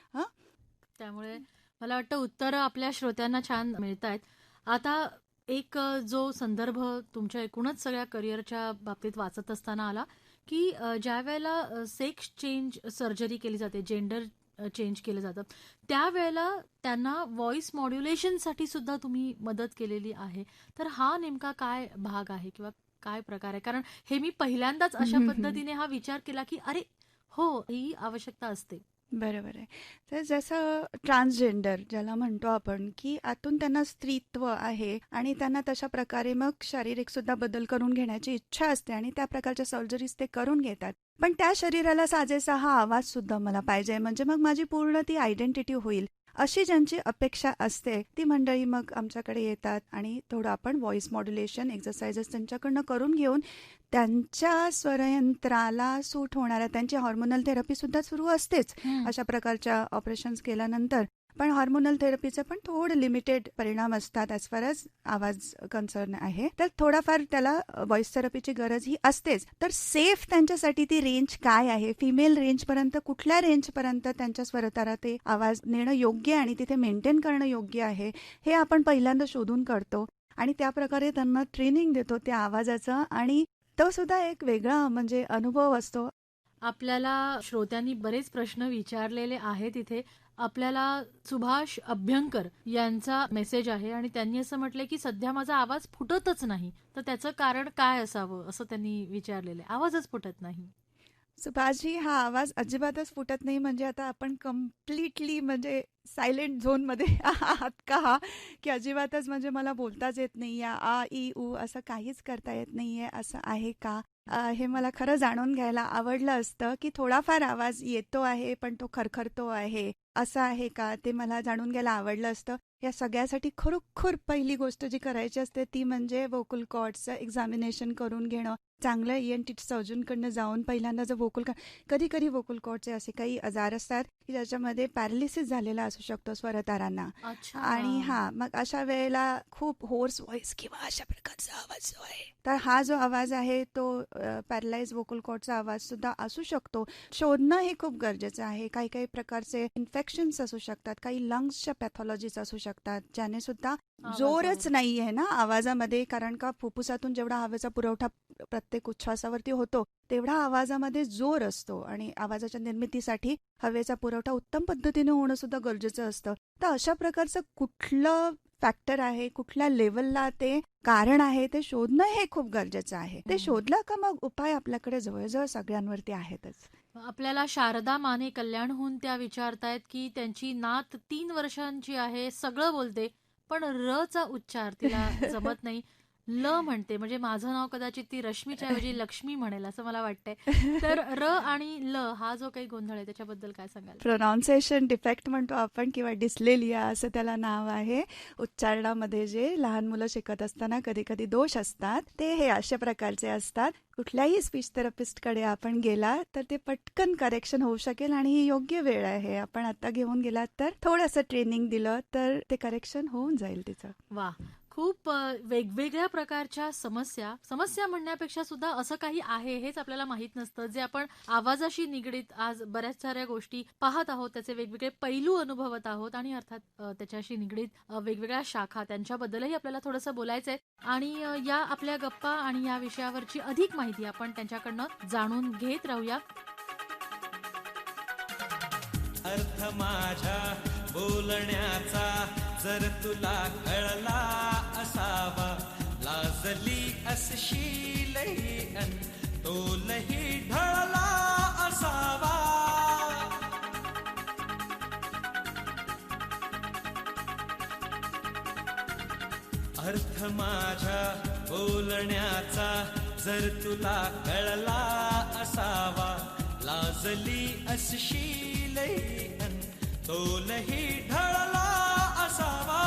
त्यामुळे मला वाटतं उत्तरं आपल्या श्रोत्यांना छान मिळत आहेत. आता एक जो संदर्भ तुमच्या एकूणच सगळ्या करिअरच्या बाबतीत वाचत असताना आला की ज्या वेळेला सेक्स चेंज सर्जरी केली जाते, जेंडर चेंज केलं जातं, त्यावेळेला त्यांना व्हॉइस मॉड्युलेशनसाठी सुद्धा तुम्ही मदत केलेली आहे. तर हा नेमका काय भाग आहे किंवा काय प्रकार आहे? कारण हे मी पहिल्यांदाच अशा पद्धतीने हा विचार केला की अरे हो, ही आवश्यकता असते. बरोबर आहे. तर जसं ट्रान्सजेंडर ज्याला म्हणतो आपण, की आतून त्यांना स्त्रीत्व आहे आणि त्यांना तशा प्रकारे मग शारीरिक सुद्धा बदल करून घेण्याची इच्छा असते आणि त्या प्रकारच्या सर्जरीज ते करून घेतात. पण त्या शरीराला साजेसा हा आवाज सुद्धा मला पाहिजे, म्हणजे मग माझी पूर्ण ती आयडेंटिटी होईल, अशी ज्यांची अपेक्षा असते ती मंडळी मग आमच्याकडे येतात आणि थोडं आपण व्हॉइस मॉड्युलेशन एक्सरसाइजेस त्यांच्याकडनं करून घेऊन त्यांच्या स्वरयंत्राला सूट होणाऱ्या त्यांची हॉर्मोनल थेरपी सुद्धा सुरू असतेच अशा प्रकारच्या ऑपरेशन्स केल्यानंतर. पण हॉर्मोनल थेरपीचे पण थोडे लिमिटेड परिणाम असतात ॲज फार एज आवाज कन्सर्न आहे. तर थोडाफार त्याला व्हॉइस थेरपीची गरज ही असतेच. तर सेफ त्यांच्यासाठी ती रेंज काय आहे, फिमेल रेंजपर्यंत कुठल्या रेंजपर्यंत त्यांच्या स्वरतारा ते आवाज नेणं योग्य आणि तिथे मेंटेन करणं योग्य आहे, हे आपण पहिल्यांदा शोधून काढतो आणि त्या प्रकारे त्यांना ट्रेनिंग देतो त्या आवाजाचं. आणि तो सुद्धा एक वेगळा म्हणजे अनुभव असतो. आपल्याला श्रोत्यांनी बरेच प्रश्न विचारलेले आहेत इथे. आपल्याला सुभाष अभ्यंकर यांचा मेसेज आहे आणि त्यांनी असं म्हटलंय की सध्या माझा आवाज फुटतच नाही, तर त्याचं कारण काय असावं असं त्यांनी विचारलेलं आहे. आवाजच फुटत नाही. सुभाषजी, हा आवाज अजिबातच फुटत नाही म्हणजे आता आपण कम्प्लिटली म्हणजे सायलेंट झोनमध्ये आहात का, की अजिबातच म्हणजे मला बोलताच येत नाही, या आ ई उ असं काहीच करता येत नाहीये असं आहे का? हे मला खरं जाणून घ्यायला आवडलं असतं, की थोडाफार आवाज येतो आहे पण तो खरखरतो आहे असं आहे का, ते मला जाणून घ्यायला आवडलं असतं. या सगळ्यासाठी खरोखर पहिली गोष्ट जी करायची असते ती म्हणजे व्होकल कॉर्ड्सचं एक्झामिनेशन करून घेणं. चांगलं ENT सर्जनकडनं जाऊन पहिल्यांदा जर कधी कधी व्होकल कॉर्डचे असे काही आजार असतात की ज्याच्यामध्ये पॅरालिसिस झालेला असू शकतो स्वरतारांना. आणि मग अशा वेळेला खूप होर्स व्हॉइस किंवा अशा प्रकारचा आवाज जो आहे, तर हा जो आवाज आहे तो पॅरालाइज व्होकल कॉर्डचा आवाज सुद्धा असू शकतो. शोधणं हे खूप गरजेचं आहे. काही काही प्रकारचे इन्फेक्शन्स असू शकतात, काही लंग्सच्या पॅथॉलॉजीज असू शकतात, ज्याने सुद्धा जोरच नाही आहे ना आवाजामध्ये, कारण का फुफ्फुसातून जेवढा हवेचा पुरवठा प्रत्येक उच्छ्वासावरती होतो तेवढा आवाजामध्ये जोर असतो आणि आवाजाच्या निर्मितीसाठी हवेचा पुरवठा उत्तम पद्धतीने होणं सुद्धा गरजेचं असतं. तर अशा प्रकारचं कुठलं फॅक्टर आहे, कुठल्या लेवलला ते कारण आहे ते शोधणं हे खूप गरजेचं आहे. ते शोधलं का मग उपाय आपल्याकडे जवळजवळ सगळ्यांवरती आहेतच. आपल्याला शारदा माने कल्याणहून त्या विचारतायत की त्यांची नात 3 वर्षांची आहे, सगळं बोलते पण र चा उच्चार तिला जमत नाही. ल म्हणते, म्हणजे माझं नाव कदाचित ती रश्मीच्या ऐवजी लक्ष्मी म्हणेल असं मला वाटतंय. तर र आणि ल हा जो काही गोंधळ आहे त्याच्याबद्दल काय सांगाल? प्रोनाऊन्सिएशन डिफेक्ट म्हणतो आपण किंवा डिस्लेलिया असं त्याला नाव आहे. उच्चारणामध्ये जे लहान मुलं शिकत असताना कधी कधी दोष असतात ते हे अशा प्रकारचे असतात. कुठल्याही स्पीच थेरपिस्टकडे आपण गेला तर ते पटकन करेक्शन होऊ शकेल आणि ही योग्य वेळ आहे. आपण आता घेऊन गेलात तर थोडंसं ट्रेनिंग दिलं तर ते करेक्शन होऊन जाईल तिचं. वा, खूप वेगवेगळ्या प्रकारच्या समस्या म्हणण्यापेक्षा सुद्धा असं काही आहे हेच आपल्याला माहित नसतं, जे आपण आवाजाशी निगडीत आज बऱ्याच साऱ्या गोष्टी पाहत आहोत, त्याचे वेगवेगळे पैलू अनुभवत आहोत आणि अर्थात त्याच्याशी निगडीत वेगवेगळ्या शाखा त्यांच्याबद्दलही आपल्याला थोडंसं बोलायचंय. आणि या आपल्या गप्पा आणि या विषयावरची अधिक माहिती आपण त्यांच्याकडनं जाणून घेत राहूया. अर्थ माझ्या बोलण्याचा जर तुला कळला असावा, लाजली असशीलही अन तोलही ढळला असावा. अर्थ माझ्या बोलण्याचा जर तुला कळला असावा, लाजली असशीलही अन तोलही ढळला असावा.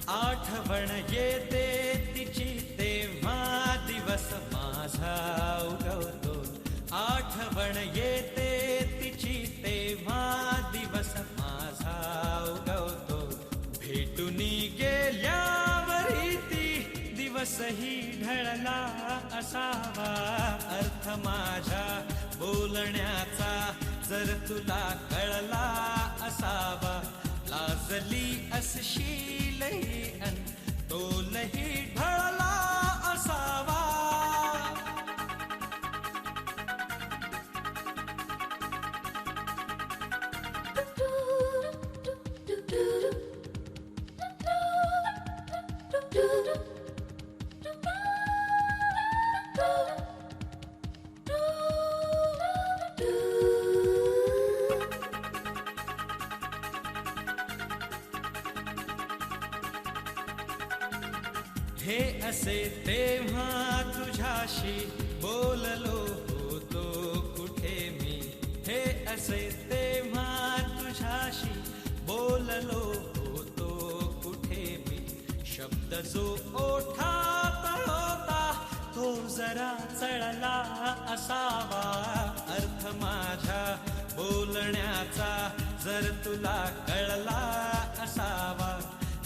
आठवण येते तिची तेव्हा दिवस माझा उगवतो. आठवण येते तिची तेव्हा दिवस माझा उगवतो. भेटूनी गेल्यावरी ती दिवसही ढळला असावा. अर्थ अर्थ माझ्या बोलण्याचा जर तुला कळला असावा, लाजली असशीलही अन तोलही ढळला असावा. हे असे तेव्हा तुझ्याशी बोललो होतो कुठे मी, हे असे तेव्हा तुझ्याशी बोललो होतो कुठे मी. शब्द जो ओठात होता तो जरा चढला असावा, अर्थ माझ्या बोलण्याचा जर तुला कळला असावा,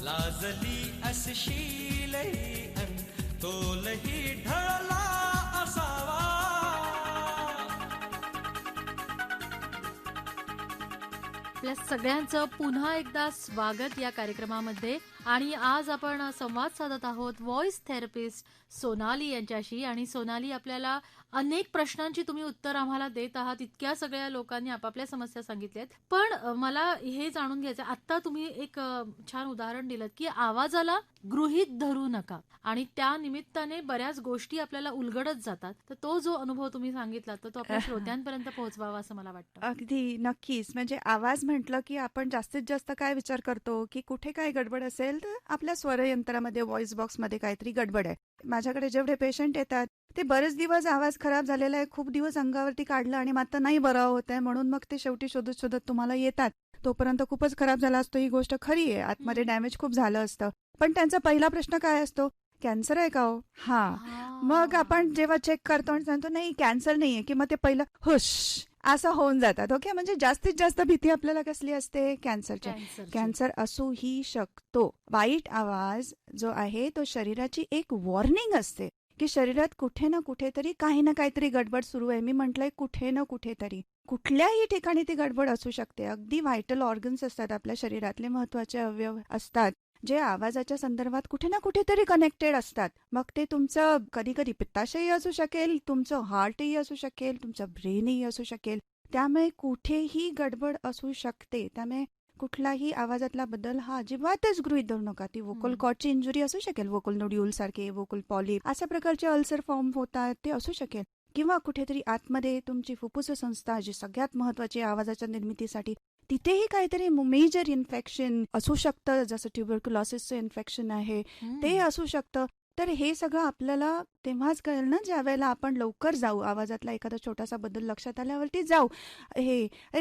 लाजली असशीलही अन तोलही ढळला असावा. आपल्या सगळ्यांचं पुन्हा एकदा स्वागत या कार्यक्रमामध्ये. आणि आज आपण संवाद साधत आहोत व्हॉइस थेरपिस्ट सोनाली यांच्याशी. आणि सोनाली, आपल्याला अनेक प्रश्नांची तुम्ही उत्तर आम्हाला देत आहात. इतक्या सगळ्या लोकांनी आपापल्या समस्या सांगितल्यात. पण मला हे जाणून घ्यायचं, आता तुम्ही एक छान उदाहरण दिलं की आवाजाला गृहीत धरू नका, आणि त्या निमित्ताने बऱ्याच गोष्टी आपल्याला उलगडत जातात. तर तो जो अनुभव तुम्ही सांगितला तर तो आपल्या श्रोत्यांपर्यंत पोहोचवावा असं मला वाटतं. अगदी नक्कीच. म्हणजे आवाज म्हटलं की आपण जास्तीत जास्त काय विचार करतो की कुठे काय गडबड असेल तर आपल्या स्वरयंत्रामध्ये, व्हॉइस बॉक्समध्ये काहीतरी गडबड आहे. माझ्याकडे जेवढे पेशंट येतात ते बरेच दिवस आवाज खराब झालेला आहे, खूप दिवस अंगावरती काढला आणि मात्र नाही बरा होत आहे, म्हणून मग ते शेवटी शोधत शोधत तुम्हाला येतात. तोपर्यंत खूपच खराब झाला असतो. ही गोष्ट खरी आहे, आतमध्ये डॅमेज खूप झालं असतं. पण त्यांचा पहिला प्रश्न काय असतो, कॅन्सर आहे का हो? हा. मग आपण जेव्हा चेक करतो आणि सांगतो नाही कॅन्सर नाहीये, की मग ते पहिलं हुश असं होऊन जातात. ओके, म्हणजे जास्तीत जास्त भीती आपल्याला कसली असते, कॅन्सरची. कॅन्सर असूही शकतो. वाईट आवाज जो आहे तो शरीराची एक वॉर्निंग असते की शरीरात कुठे ना कुठेतरी काही ना काहीतरी गडबड सुरू आहे. मी म्हटलंय कुठे ना कुठेतरी, कुठल्याही ठिकाणी ती गडबड असू शकते. अगदी व्हायटल ऑर्गन्स असतात, आपल्या शरीरातले महत्वाचे अवयव असतात जे आवाजाच्या संदर्भात कुठे ना कुठेतरी कनेक्टेड असतात. मग ते तुमचं कधी कधी पित्ताशयही असू शकेल, तुमचं हार्टही असू शकेल, तुमचं ब्रेनही असू शकेल. त्यामुळे कुठेही गडबड असू शकते. त्यामुळे कुठलाही आवाजातला बदल हा अजिबातच गृहीत धरू नका. ती वोकल कॉर्डची इंजुरी असू शकेल, वोकल नोड्यूल सारखे, वोकल पॉलिप अशा प्रकारचे अल्सर फॉर्म होतात ते असू शकेल, किंवा कुठेतरी आतमध्ये तुमची फुफ्फुस संस्था जी सगळ्यात महत्वाची आवाजाच्या निर्मितीसाठी, तिथेही काहीतरी मेजर इन्फेक्शन असू शकतं, जसं ट्युबरक्युलोसिसचं इन्फेक्शन आहे ते असू शकतं. तर हे सगळं आपल्याला तेव्हाच कळेल ना ज्या वेळेला आपण लवकर जाऊ, आवाजातला एखादा छोटासा बदल लक्षात आल्यावरती जाऊ.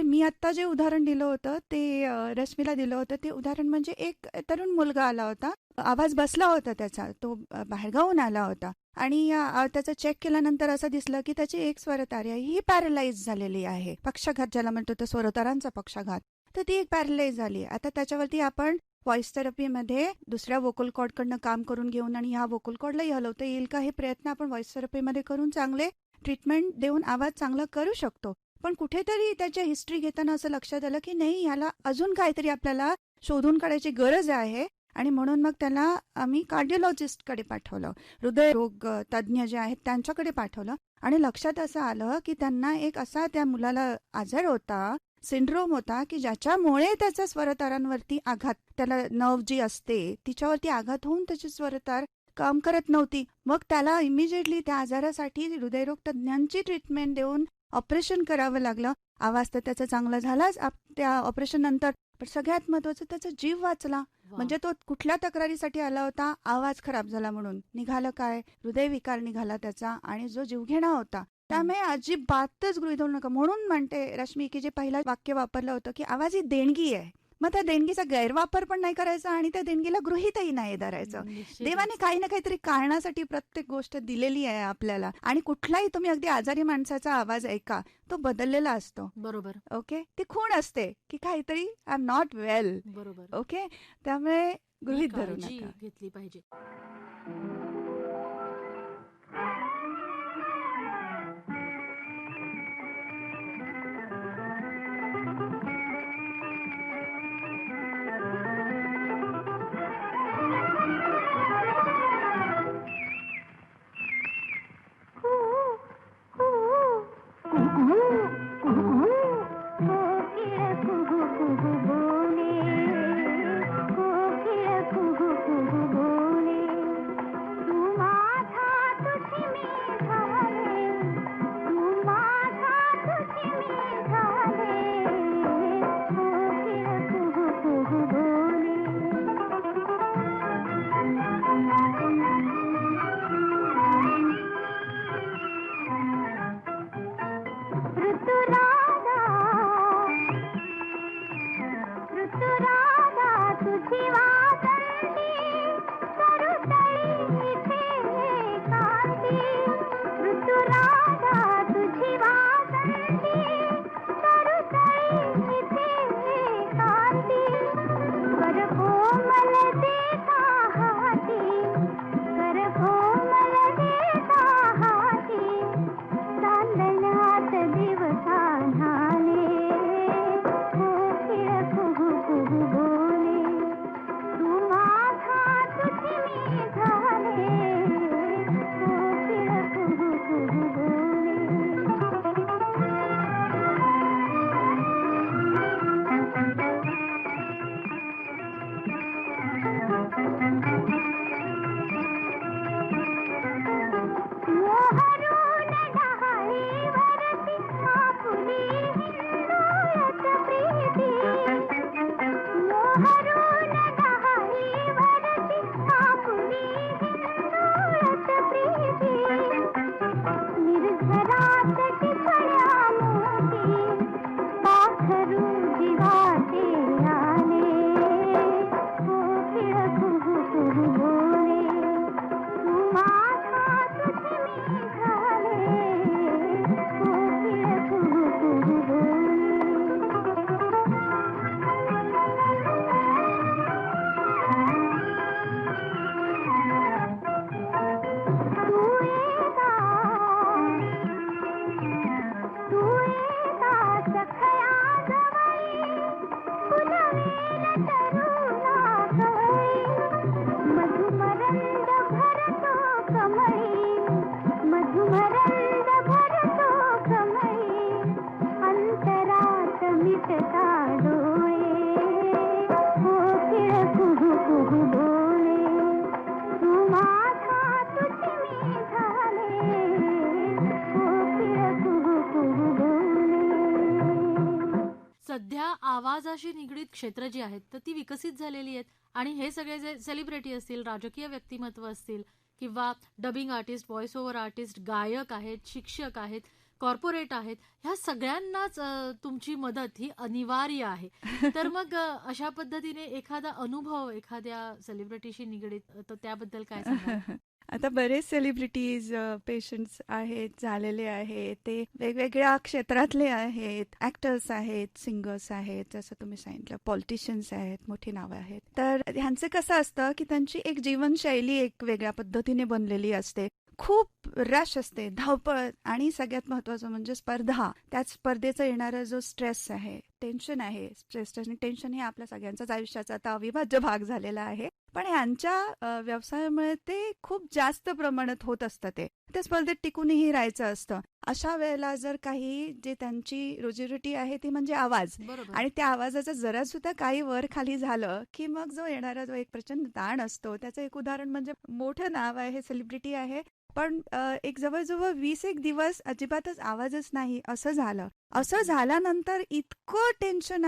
मी आत्ता जे उदाहरण दिलं होतं ते रश्मीला दिलं होतं, ते उदाहरण म्हणजे एक तरुण मुलगा आला होता, आवाज बसला होता त्याचा, तो बाहेरगावून आला होता आणि त्याचं चेक केल्यानंतर असं दिसलं की त्याची एक स्वरतारा ही पॅरलाइज झालेली आहे. पक्षाघात ज्याला म्हणतो, तर स्वरतारांचा पक्षाघात, तर ती एक पॅरलाइज झाली. आता त्याच्यावरती आपण व्हॉइस थेरपीमध्ये दुसऱ्या वोकल कॉर्डकडनं काम करून घेऊन आणि ह्या वोकल कॉर्डलाही हलवता येईल का, हे प्रयत्न आपण व्हॉइस थेरपीमध्ये करून चांगले ट्रीटमेंट देऊन आवाज चांगला करू शकतो. पण कुठेतरी त्याच्या हिस्ट्री घेताना असं लक्षात आलं की नाही, ह्याला अजून काहीतरी आपल्याला शोधून काढायची गरज आहे. आणि म्हणून मग त्याला आम्ही कार्डिओलॉजिस्टकडे पाठवलं, हृदयरोग तज्ज्ञ जे आहेत त्यांच्याकडे पाठवलं. आणि लक्षात असं आलं की त्यांना एक असा त्या मुलाला आजार होता, सिंड्रोम होता, की ज्याच्यामुळे त्याच्या स्वरतारांवरती आघात, त्याला नर्व जी असते तिच्यावरती आघात होऊन त्याची स्वरतार काम करत नव्हती. मग त्याला इमिजिएटली त्या आजारासाठी हृदयरोग तज्ज्ञांची ट्रीटमेंट देऊन ऑपरेशन करावं लागलं. आवाज तर त्याचा चांगला झालाच त्या ऑपरेशन नंतर, पण सगळ्यात महत्वाचं त्याचा जीव वाचला. म्हणजे तो कुठल्या तक्रारीसाठी आला होता, आवाज खराब झाला म्हणून. निघालं काय, हृदयविकार निघाला त्याचा, आणि जो जीवघेणा होता. त्यामुळे अजिबातच गृहीत धरू नका. म्हणून म्हणते रश्मी की जे पहिलं वाक्य वापरलं होतं की आवाज ही देणगी आहे, मग त्या देणगीचा गैरवापर पण नाही करायचा आणि त्या देणगीला गृहीतही नाही धरायचं. देवाने काही ना काहीतरी कारणासाठी प्रत्येक गोष्ट दिलेली आहे आपल्याला. आणि कुठलाही तुम्ही अगदी आजारी माणसाचा आवाज ऐका, तो बदललेला असतो. बरोबर. ओके, ती खूण असते की काहीतरी आय एम नॉट वेल. बरोबर. ओके, त्यामुळे गृहीत धरू काळजी नका. घेतली पाहिजे. झाले कोकिळ कुहू कुहू बोले. ऋतुराधा तुझी वासंती सरुतळी इथे कांती. ऋतुराधा तुझी वासंती सरुतळी इथे कांती. कर कोमल देता हाती, कर कोमल देता हाती. चांदण्यात दिवसा न्हाणे कोकिळ कुहू कुहू बोले. तू माझा तुझी मी झाले कोकिळ कुहू कुहू बोले. मोहरून डहाळीवरती आपुली हिंदोळत प्रीती. मोहरून डहाळीवरती आपुली हिंदोळत प्रीती. निर्झरात टिपळ्या मोती पाखरू जीवाचे आले कोकिळ कुहू कुहू बोले. तू माझा तुझी मी झाले कोकिळ कुहू कुहू बोले. तू येता सखया जवळी फुलवेल तरुणा कवळी. मधुमरंद भरतो कमळी, मधुमरंद भरतो कमळी. अंतरात मिटता डोळे कोकिळ कुहू कुहू बोले. तू माझा तुझी मी झाले कोकिळ कुहू कुहू बोले. सध्या आवाजाशी निगडीत क्षेत्र जी आहेत तर ती विकसित झालेली आहेत आणि हे सगळे जे सेलिब्रिटी असतील, राजकीय व्यक्तिमत्व असतील किंवा dubbing artist, voice over artist, गायक आहेत, शिक्षक आहेत, कॉर्पोरेट आहेत, ह्या सगळ्यांनाच तुमची मदत ही अनिवार्य आहे. तर मग अशा पद्धतीने एखादा अनुभव एखाद्या सेलिब्रिटीशी निगडीत तर त्याबद्दल काय सांगाल? आता बरेच सेलिब्रिटीज पेशंट्स आहेत, झालेले आहेत, ते वेगवेगळ्या क्षेत्रातले आहेत, ऍक्टर्स आहेत, सिंगर्स आहेत, जसं तुम्ही सांगितलं, पॉलिटिशियन्स आहेत, मोठी नावं आहेत. तर ह्यांचं कसं असतं की त्यांची एक जीवनशैली एक वेगळ्या पद्धतीने बनलेली असते. खूप रश असते, धावपळ, आणि सगळ्यात महत्वाचं म्हणजे स्पर्धा. त्याच स्पर्धेचा येणारा जो स्ट्रेस आहे, टेन्शन आहे, स्ट्रेस आणि टेन्शन हे आपल्या सगळ्यांचाच आयुष्याचा आता अविभाज्य भाग झालेला आहे. पण यांच्या व्यवसायामुळे ते खूप जास्त प्रमाणात होत असतं. ते त्या स्पर्धेत टिकूनही राहायचं असतं. अशा वेळेला जर काही जे त्यांची रोजीरोटी आहे ती म्हणजे आवाज, बरोबर. आणि त्या आवाजाचं जरा सुद्धा काही वर खाली झालं की मग जो येणारा जो एक प्रचंड ताण असतो. त्याचं एक उदाहरण म्हणजे मोठं नाव आहे, सेलिब्रिटी आहे, पण एक जवळजवळ 20 दिवस अजिबातच आवाजच नाही असं झालं. असं झाल्यानंतर इतकं टेन्शन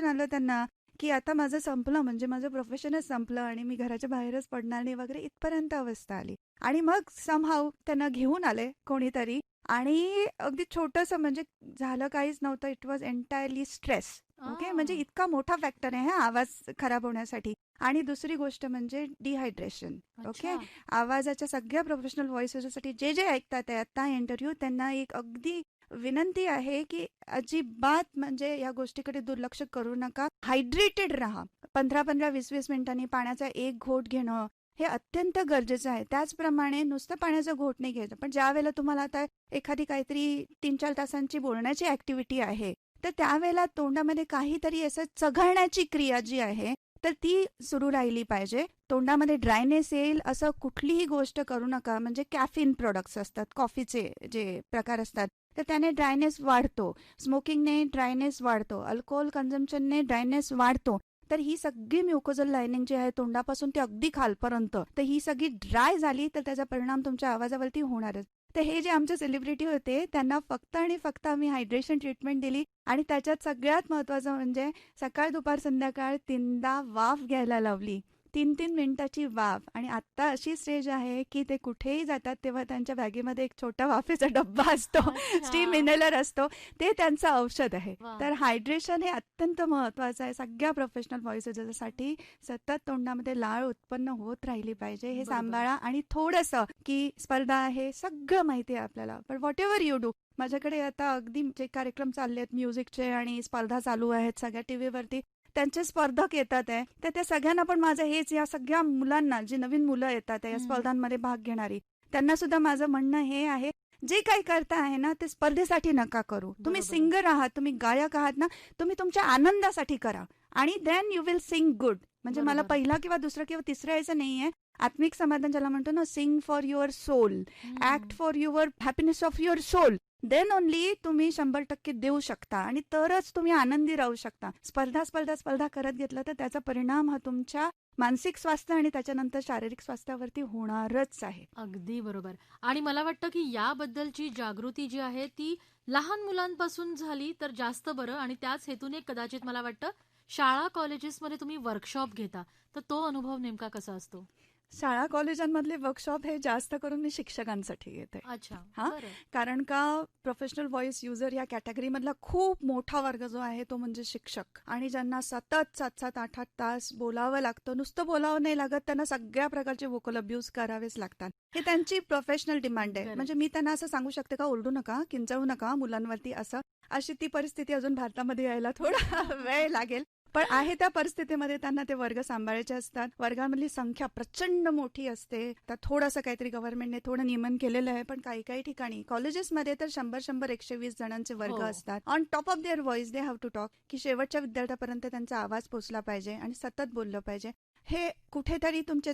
आलं त्यांना की आता माझं संपलं, म्हणजे माझं प्रोफेशनच संपलं आणि मी घराच्या बाहेरच पडणार नाही वगैरे, इथपर्यंत अवस्था आली. आणि मग समहाऊ त्यांना घेऊन आले कोणीतरी, आणि अगदी छोटंसं, म्हणजे झालं काहीच नव्हतं, it was entirely stress. Okay, म्हणजे इतका मोठा फॅक्टर आहे हा आवाज खराब होण्यासाठी. आणि दुसरी गोष्ट म्हणजे डिहायड्रेशन. ओके, आवाजाच्या सगळ्या प्रोफेशनल व्हॉइसेससाठी जे ऐकतात आता इंटरव्ह्यू, त्यांना एक अगदी विनंती आहे की अजिबात म्हणजे या गोष्टीकडे दुर्लक्ष करू नका. हायड्रेटेड राहा. 15-15, 20-20 मिनिटांनी पाण्याचा एक घोट घेणं हे अत्यंत गरजेचं आहे. त्याचप्रमाणे नुसतं पाण्याचा घोट नाही घ्यायचं, पण ज्या वेळेला तुम्हाला आता एखादी काहीतरी 3-4 तासांची बोलण्याची ऍक्टिव्हिटी आहे, तर त्यावेळेला तोंडामध्ये काहीतरी असं चघळण्याची क्रिया जी आहे तर ती सुरू राहिली पाहिजे. तोंडामध्ये ड्रायनेस येईल असं कुठलीही गोष्ट करू नका. म्हणजे कॅफिन प्रोडक्ट्स असतात, कॉफीचे जे प्रकार असतात, तर त्याने ड्रायनेस वाढतो. स्मोकिंगने ड्रायनेस वाढतो. अल्कोहोल कन्झम्पशनने ड्रायनेस वाढतो. तर ही सगळी म्युकोजल लायनिंग जी आहे तोंडापासून ते अगदी खालपर्यंत, तर ही सगळी ड्राय झाली तर त्याचा परिणाम तुमच्या आवाजावरती होणारच. तर तर हे जे आमचे सेलिब्रिटी होते त्यांना फक्त आणि फक्त आम्ही हायड्रेशन ट्रीटमेंट दिली आणि त्याच्यात सगळ्यात महत्त्वाचं म्हणजे सकाळ दुपार संध्याकाळ 3दा वाफ घ्यायला लावली. 3-3 मिनिटाची वाफ. आणि आत्ता अशी स्टेज आहे की ते कुठेही जातात तेव्हा त्यांच्या बॅगेमध्ये एक छोटा वाफेचा डब्बा असतो, स्टीम इनहेलर असतो, ते त्यांचं औषध आहे. वा. तर हायड्रेशन हे अत्यंत महत्त्वाचं आहे सगळ्या प्रोफेशनल व्हॉइसेससाठी. सतत तोंडामध्ये लाळ उत्पन्न होत राहिली पाहिजे हे बरोबर. सांभाळा. आणि थोडंसं की स्पर्धा आहे सगळं माहिती आहे आपल्याला, पण व्हॉट एव्हर यू डू. माझ्याकडे आता अगदी जे कार्यक्रम चालले आहेत म्युझिकचे आणि स्पर्धा चालू आहेत सगळ्या टीव्हीवरती, त्यांचे स्पर्धक येतात आहे, तर त्या सगळ्यांना पण माझं हेच, या सगळ्या मुलांना, जी नवीन मुलं येतात या स्पर्धांमध्ये भाग घेणारी, त्यांना सुद्धा माझं म्हणणं हे आहे, जे काही करता आहे ना ते स्पर्धेसाठी नका करू. तुम्ही बरोबर. सिंगर आहात, तुम्ही गायक आहात ना, तुम्ही तुमच्या आनंदासाठी करा आणि then you will sing good. म्हणजे मला बरोबर. पहिला किंवा दुसरा किंवा तिसरा यायचं नाहीये. आत्मिक समाधान ज्याला म्हणतो ना, sing for your soul, act for your happiness of your soul, then only तुम्ही 100% देऊ शकता आणि तरच तुम्ही आनंदी राहू शकता. स्पर्धा स्पर्धा स्पर्धा करत घेतलं तर त्याचा परिणाम हा तुमच्या मानसिक स्वास्थ्य आणि त्याच्यानंतर शारीरिक स्वास्थ्यावरती होणारच आहे. अगदी बरोबर. आणि मला वाटतं की याबद्दलची जागृती जी आहे ती लहान मुलांपासून झाली तर जास्त बरं. आणि त्याच हेतूने कदाचित मला वाटतं शाळा कॉलेजेसमध्ये तुम्ही वर्कशॉप घेता, तर तो अनुभव नेमका कसा असतो? शाळा कॉलेजांमधले वर्कशॉप हे जास्त करून मी शिक्षकांसाठी घेते. अच्छा. हा? बरं. कारण का प्रोफेशनल व्हॉइस युजर या कॅटेगरीमधला खूप मोठा वर्ग जो आहे तो म्हणजे शिक्षक, आणि ज्यांना सतत 7-7, 8-8 तास बोलावं लागतं. नुसतं बोलावं नाही लागत, त्यांना सगळ्या प्रकारचे वोकल अब्यूज करावेच लागतात. हे त्यांची प्रोफेशनल डिमांड आहे. Correct. म्हणजे मी त्यांना असं सांगू शकते का ओरडू नका, किंचाळू नका मुलांवरती, असं अशी ती परिस्थिती अजून भारतामध्ये यायला थोडा वेळ लागेल. पण आहे त्या परिस्थितीमध्ये त्यांना ते वर्ग सांभाळायचे असतात. वर्गामधली संख्या प्रचंड मोठी असते. तर थोडंसं काहीतरी गव्हर्नमेंटने थोडं नियमन केलेलं आहे, पण काही काही ठिकाणी कॉलेजेसमध्ये तर 100-100, 120 जणांचे वर्ग हो. असतात. On top of their voice they have to talk, की शेवटच्या विद्यार्थ्यापर्यंत त्यांचा आवाज पोहोचला पाहिजे आणि सतत बोललं पाहिजे. हे कुठेतरी तुमचे,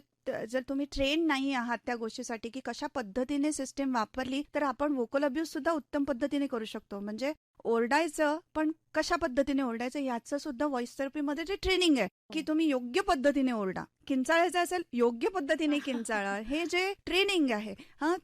जर तुम्ही ट्रेन नाही आहात त्या गोष्टीसाठी की कशा पद्धतीने सिस्टीम वापरली तर आपण वोकल अब्यूज सुद्धा उत्तम पद्धतीने करू शकतो. म्हणजे ओरडायचं, पण कशा पद्धतीने ओरडायचं याचं सुद्धा व्हॉइस थेरपीमध्ये जे ट्रेनिंग आहे की तुम्ही योग्य पद्धतीने ओरडा. किंचाळायचं असेल योग्य पद्धतीने किंचाळा, हे जे ट्रेनिंग आहे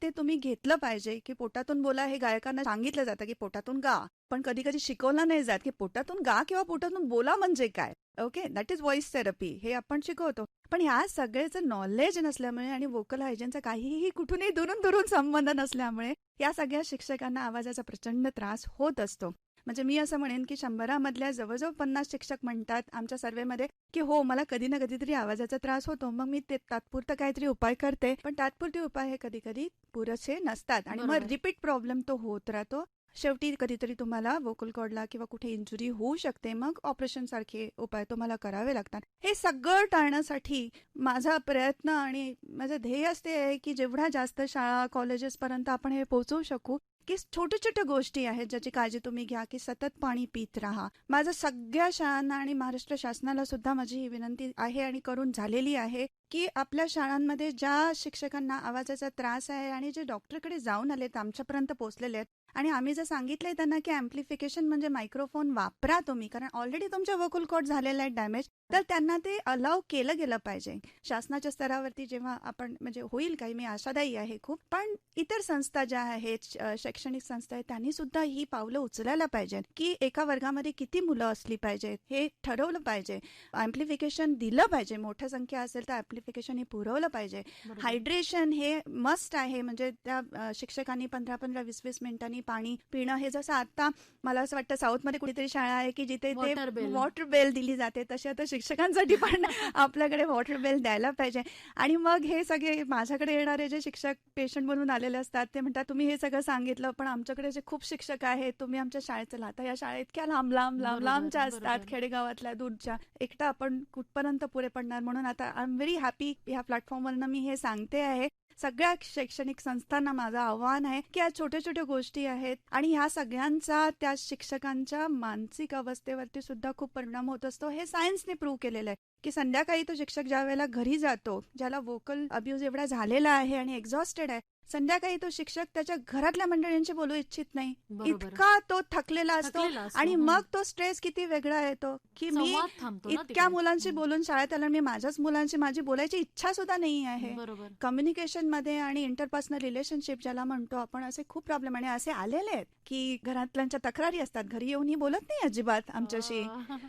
ते तुम्ही घेतलं पाहिजे. की पोटातून बोला हे गायकांना सांगितलं जातं की पोटातून गा, पण कधी कधी शिकवलं नाही जात की पोटातून गा किंवा पोटातून बोला म्हणजे काय. Okay, that is voice therapy, हे आपण शिकवतो. पण ह्या सगळ्याचं नॉलेज नसल्यामुळे आणि वोकल हायजीनचा काहीही कुठूनही दुरून दुरून संबंध नसल्यामुळे या सगळ्या शिक्षकांना आवाजाचा प्रचंड त्रास होत असतो. म्हणजे मी असं म्हणेन की 100मधल्या जवळजवळ 50 शिक्षक म्हणतात आमच्या सर्व्हेमध्ये की हो मला कधी ना कधीतरी आवाजाचा त्रास होतो, मग मी ते तात्पुरतं काहीतरी उपाय करते. पण तात्पुरते उपाय हे कधी कधी पुरेसे नसतात आणि मग बरोबर. रिपीट प्रॉब्लेम तो होत राहतो. शेवटी कधीतरी तुम्हाला वोकल कॉर्डला किंवा कुठे इंजुरी होऊ शकते, मग ऑपरेशन सारखे उपाय तुम्हाला करावे लागतात. हे सगळं टाळण्यासाठी माझा प्रयत्न आणि माझं ध्येय असते आहे की जेवढ्या जास्त शाळा कॉलेजेस पर्यंत आपण हे पोहोचवू शकू, की छोट्या छोट्या गोष्टी आहेत ज्याची काळजी तुम्ही घ्या, की सतत पाणी पित राहा. माझं सगळ्या शाळांना आणि महाराष्ट्र शासनाला सुद्धा माझी ही विनंती आहे आणि करून झालेली आहे की आपल्या शाळांमध्ये ज्या शिक्षकांना आवाजाचा त्रास आहे आणि जे डॉक्टरकडे जाऊन आलेत, आमच्यापर्यंत पोहोचलेले आहेत आणि आम्ही जर सांगितलंय त्यांना की ॲम्प्लिफिकेशन म्हणजे मायक्रोफोन वापरा तुम्ही, कारण ऑलरेडी तुमच्या वोकल कॉर्ड झालेला आहे डॅमेज, तर त्यांना ते अलाव केलं गेलं पाहिजे. शासनाच्या स्तरावरती जेव्हा आपण म्हणजे होईल काही, मी आशादायी आहे खूप, पण इतर संस्था ज्या आहेत, शैक्षणिक संस्था आहेत, त्यांनी सुद्धा ही पावलं उचलायला पाहिजेत की एका वर्गामध्ये किती मुलं असली पाहिजेत हे ठरवलं पाहिजे. ॲम्प्लिफिकेशन दिलं पाहिजे, मोठ्या संख्या असेल तर ॲम्प्लिफिकेशन हे पुरवलं पाहिजे. बरोबर. हायड्रेशन हे मस्ट आहे. म्हणजे त्या शिक्षकांनी 15-15, 20-20 मिनिटांनी पाणी पिणं, हे जसं आता मला असं वाटतं साऊथमध्ये कुठेतरी शाळा आहे की जिथे ते Water bill. वॉटर बेल दिली जाते, तशी आता शिक्षकांसाठी पण आपल्याकडे वॉटर बेल द्यायला पाहिजे. आणि मग हे सगळे माझ्याकडे येणारे जे शिक्षक पेशंट म्हणून आलेले असतात ते म्हणतात तुम्ही हे सगळं सांगितलं, पण आमच्याकडे जे खूप शिक्षक आहेत, तुम्ही आमच्या शाळेत चला. आता या शाळा इतक्या लांब लांब लांब बरोबर, लांबच्या असतात, बरोबर. खेडेगावातल्या, दूरच्या, एकटा आपण कुठपर्यंत पुरे पडणार. म्हणून आता आय एम व्हेरी हॅपी ह्या प्लॅटफॉर्मवरनं मी हे सांगते आहे. सगळ्या शैक्षणिक संस्थांना माझं आव्हान आहे की या छोट्या छोट्या गोष्टी आहेत आणि ह्या सगळ्यांचा त्या शिक्षकांच्या मानसिक अवस्थेवरती सुद्धा खूप परिणाम होत असतो. हे सायन्सने प्रूव्ह केलेलं आहे की संध्याकाळी तो शिक्षक ज्या वेळेला घरी जातो, ज्याला वोकल अब्यूज एवढा झालेला आहे आणि एक्झॉस्टेड आहे, संध्याकाळी तो शिक्षक त्याच्या घरातल्या मंडळींशी बोलू इच्छित नाही, बरोबर. इतका तो थकलेला असतो. थकलेला असतो. आणि हं. मग तो स्ट्रेस किती वेगळा येतो की मी संवाद थांबतो ना इतक्या तिकडे. मुलांशी हं. बोलून शाळेत आलं, मी माझ्याच मुलांशी माझी बोलायची इच्छा सुद्धा नाही आहे. बरोबर. कम्युनिकेशन मध्ये आणि इंटरपर्सनल रिलेशनशिप ज्याला म्हणतो आपण, असे खूप प्रॉब्लेम आणि असे आलेले आहेत की घरातल्यांच्या तक्रारी असतात, घरी येऊन ही बोलत नाही अजिबात आमच्याशी,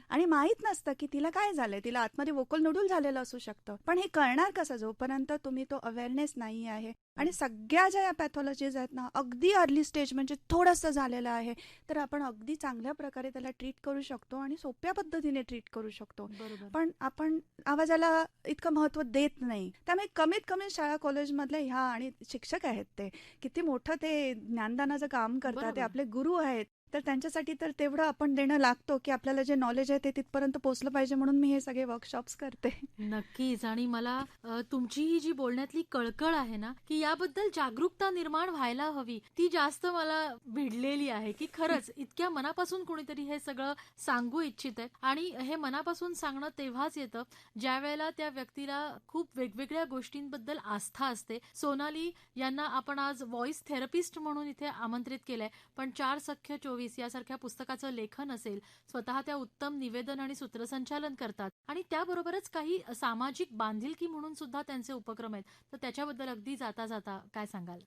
आणि माहित नसतं की तिला काय झालंय, तिला आतमध्ये वोकल नूडल झालेलं असू शकतं. पण हे कळणार कसं जोपर्यंत तुम्ही तो अवेअरनेस नाही आहे. आणि सगळ्या ज्या या पॅथॉलॉजीज आहेत ना, अगदी अर्ली स्टेज म्हणजे थोडंसं झालेलं आहे तर आपण अगदी चांगल्या प्रकारे त्याला ट्रीट करू शकतो आणि सोप्या पद्धतीने ट्रीट करू शकतो. बरोबर. पण आपण आवाजाला इतकं महत्व देत नाही. त्यामुळे कमीत कमी शाळा कॉलेजमधले ह्या आणि शिक्षक आहेत ते किती मोठं ते ज्ञानदानाचं काम करतात, ते बरोबर. आपले गुरु आहेत, तर त्यांच्यासाठी तर तेवढं आपण देणं लागतो की आपल्याला जे नॉलेज आहे ते तिथपर्यंत पोहोचलं पाहिजे. म्हणून मी हे सगळे वर्कशॉप्स करते. नक्कीच. आणि मला तुमची ही जी बोलण्यातली कळकळ आहे ना, की याबद्दल जागरूकता निर्माण व्हायला हवी, ती जास्त मला भिडलेली आहे की खरंच इतक्या मनापासून कोणीतरी हे सगळं सांगू इच्छित आहे. आणि हे मनापासून सांगणं तेव्हाच येतं ज्या वेळेला त्या व्यक्तीला खूप वेगवेगळ्या गोष्टींबद्दल आस्था असते. सोनाली यांना आपण आज व्हॉइस थेरपिस्ट म्हणून इथे आमंत्रित केलंय, पण 4 सख्य 24 यासारख्या पुस्तकाचं लेखन असेल, स्वतः त्या उत्तम निवेदन आणि सूत्रसंचालन करतात आणि त्याबरोबरच काही सामाजिक बांधिलकी म्हणून सुद्धा त्यांचे उपक्रम आहेत. तर त्याच्याबद्दल अगदी जाता जाता काय सांगाल?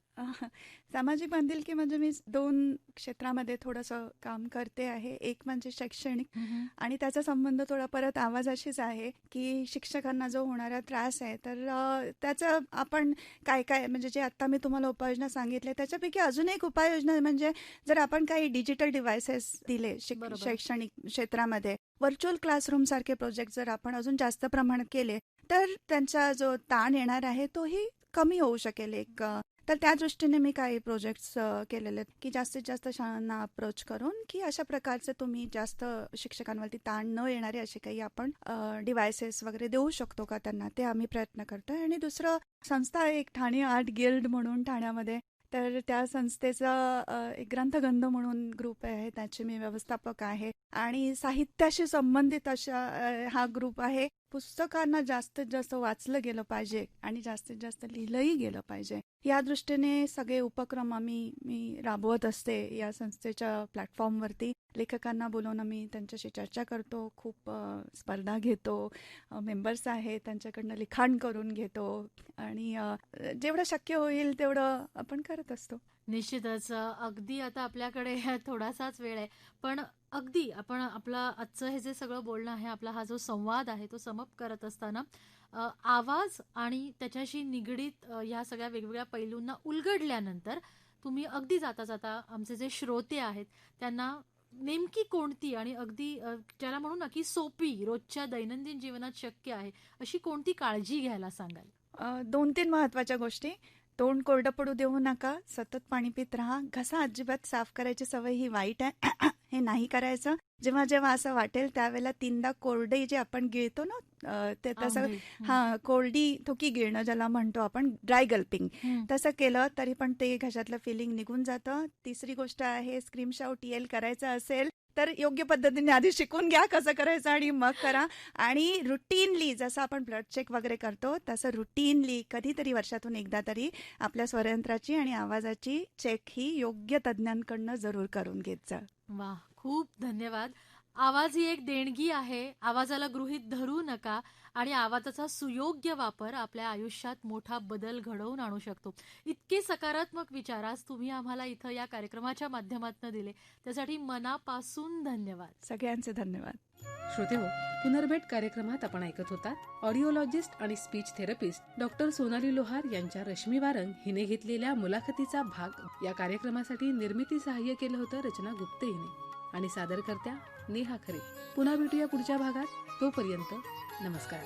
सामाजिक बांधिलकी म्हणजे मी 2 क्षेत्रामध्ये थोडंसं काम करते आहे. एक म्हणजे शैक्षणिक, आणि त्याचा संबंध थोडा परत आवाजाशीच आहे की शिक्षकांना जो होणारा त्रास आहे तर त्याचं आपण काय काय म्हणजे जे आता मी तुम्हाला उपाययोजना सांगितले त्याच्यापैकी अजून एक उपाययोजना म्हणजे जर आपण काही डिजिटल डिव्हायसेस दिले बरोबर. शैक्षणिक क्षेत्रामध्ये, व्हर्च्युअल क्लासरूम सारखे प्रोजेक्ट जर आपण अजून जास्त प्रमाणात केले तर त्यांचा जो ताण येणार आहे तोही कमी होऊ शकेल. तर त्या दृष्टीने मी काही प्रोजेक्ट्स केलेले आहेत की जास्तीत जास्त शाळांना अप्रोच करून की अशा प्रकारचे तुम्ही जास्त शिक्षकांवरती ताण न येणारे असे काही आपण डिव्हायसेस वगैरे देऊ शकतो का त्यांना, ते आम्ही प्रयत्न करतोय. आणि दुसरं संस्था एक ठाणे आर्ट गिल्ड म्हणून ठाण्यामध्ये, तर त्या संस्थेचा एक ग्रंथगंध म्हणून ग्रुप आहे, त्याचे मी व्यवस्थापक आहे. आणि साहित्याशी संबंधित अशा हा ग्रुप आहे. पुस्तकांना जास्तीत जास्त वाचलं गेलं पाहिजे आणि जास्तीत जास्त लिहिलंही गेलं पाहिजे, या दृष्टीने सगळे उपक्रम मी राबवत असते. या संस्थेच्या प्लॅटफॉर्मवरती लेखकांना बोलवून आम्ही त्यांच्याशी चर्चा करतो, खूप स्पर्धा घेतो, मेंबर्स आहेत त्यांच्याकडनं लिखाण करून घेतो आणि जेवढं शक्य होईल तेवढं आपण करत असतो. निश्चितच. अगदी आता आपल्याकडे थोडासाच वेळ आहे, पण अगदी आपण आपलं आजचं हे जे सगळं बोलणं आहे, आपला हा जो संवाद आहे तो समप करत असताना आवाज आणि त्याच्याशी निगडीत ह्या सगळ्या वेगवेगळ्या पैलूंना उलगडल्यानंतर तुम्ही अगदी जाता जाता आमचे जे श्रोते आहेत त्यांना नेमकी कोणती आणि अगदी ज्याला म्हणू ना की सोपी, रोजच्या दैनंदिन जीवनात शक्य आहे अशी कोणती काळजी घ्यायला सांगाल? 2-3 महत्वाच्या गोष्टी. तोंड कोरडं पडू देऊ नका, सतत पाणी पित राहा, घसा अजिबात साफ करायची सवय ही वाईट आहे, हे नाही करायचं. जेव्हा जेव्हा असं वाटेल त्यावेळेला 3दा कोरडे जे आपण गिळतो ना, ते तसं कोरडी थुकी गिळणं ज्याला म्हणतो आपण, ड्राय गल्पिंग, तसं केलं तरी पण ते घशातलं फिलिंग निघून जातं. तिसरी गोष्ट आहे, स्क्रीम शाउट येल करायचं असेल तर योग्य पद्धतीने आधी शिकून घ्या कसं करायचं आणि मग करा. आणि रुटीनली जसं आपण ब्लड चेक वगैरे करतो तसं रुटीनली कधीतरी वर्षातून एकदा तरी आपल्या स्वरयंत्राची आणि आवाजाची चेक ही योग्य तज्ज्ञांकडनं जरूर करून घेत जा. वा, खूप धन्यवाद. आवाज ही एक देणगी आहे, आवाजाला गृहीत धरू नका आणि आवाजाचा सुयोग्य वापर आपल्या आयुष्यात मोठा बदल घडवून आणू शकतो. इतके सकारात्मक विचार आज तुम्ही आम्हाला इथं या कार्यक्रमाच्या माध्यमातून दिले, त्यासाठी मनापासून धन्यवाद. सगळ्यांचे धन्यवाद. श्रोतेहो, पुनर्भेट कार्यक्रमात आपण ऐकत होतात ऑडिओलॉजिस्ट आणि स्पीच थेरपिस्ट डॉक्टर सोनाली लोहार यांच्या रश्मी वारंग हिने घेतलेल्या मुलाखतीचा भाग. या कार्यक्रमासाठी निर्मिती सहाय्य केलं होतं रचना गुप्ते हिने आणि सादरकर्त्या नेहा खरे. पुन्हा भेटूया पुढच्या भागात. तोपर्यंत नमस्कार.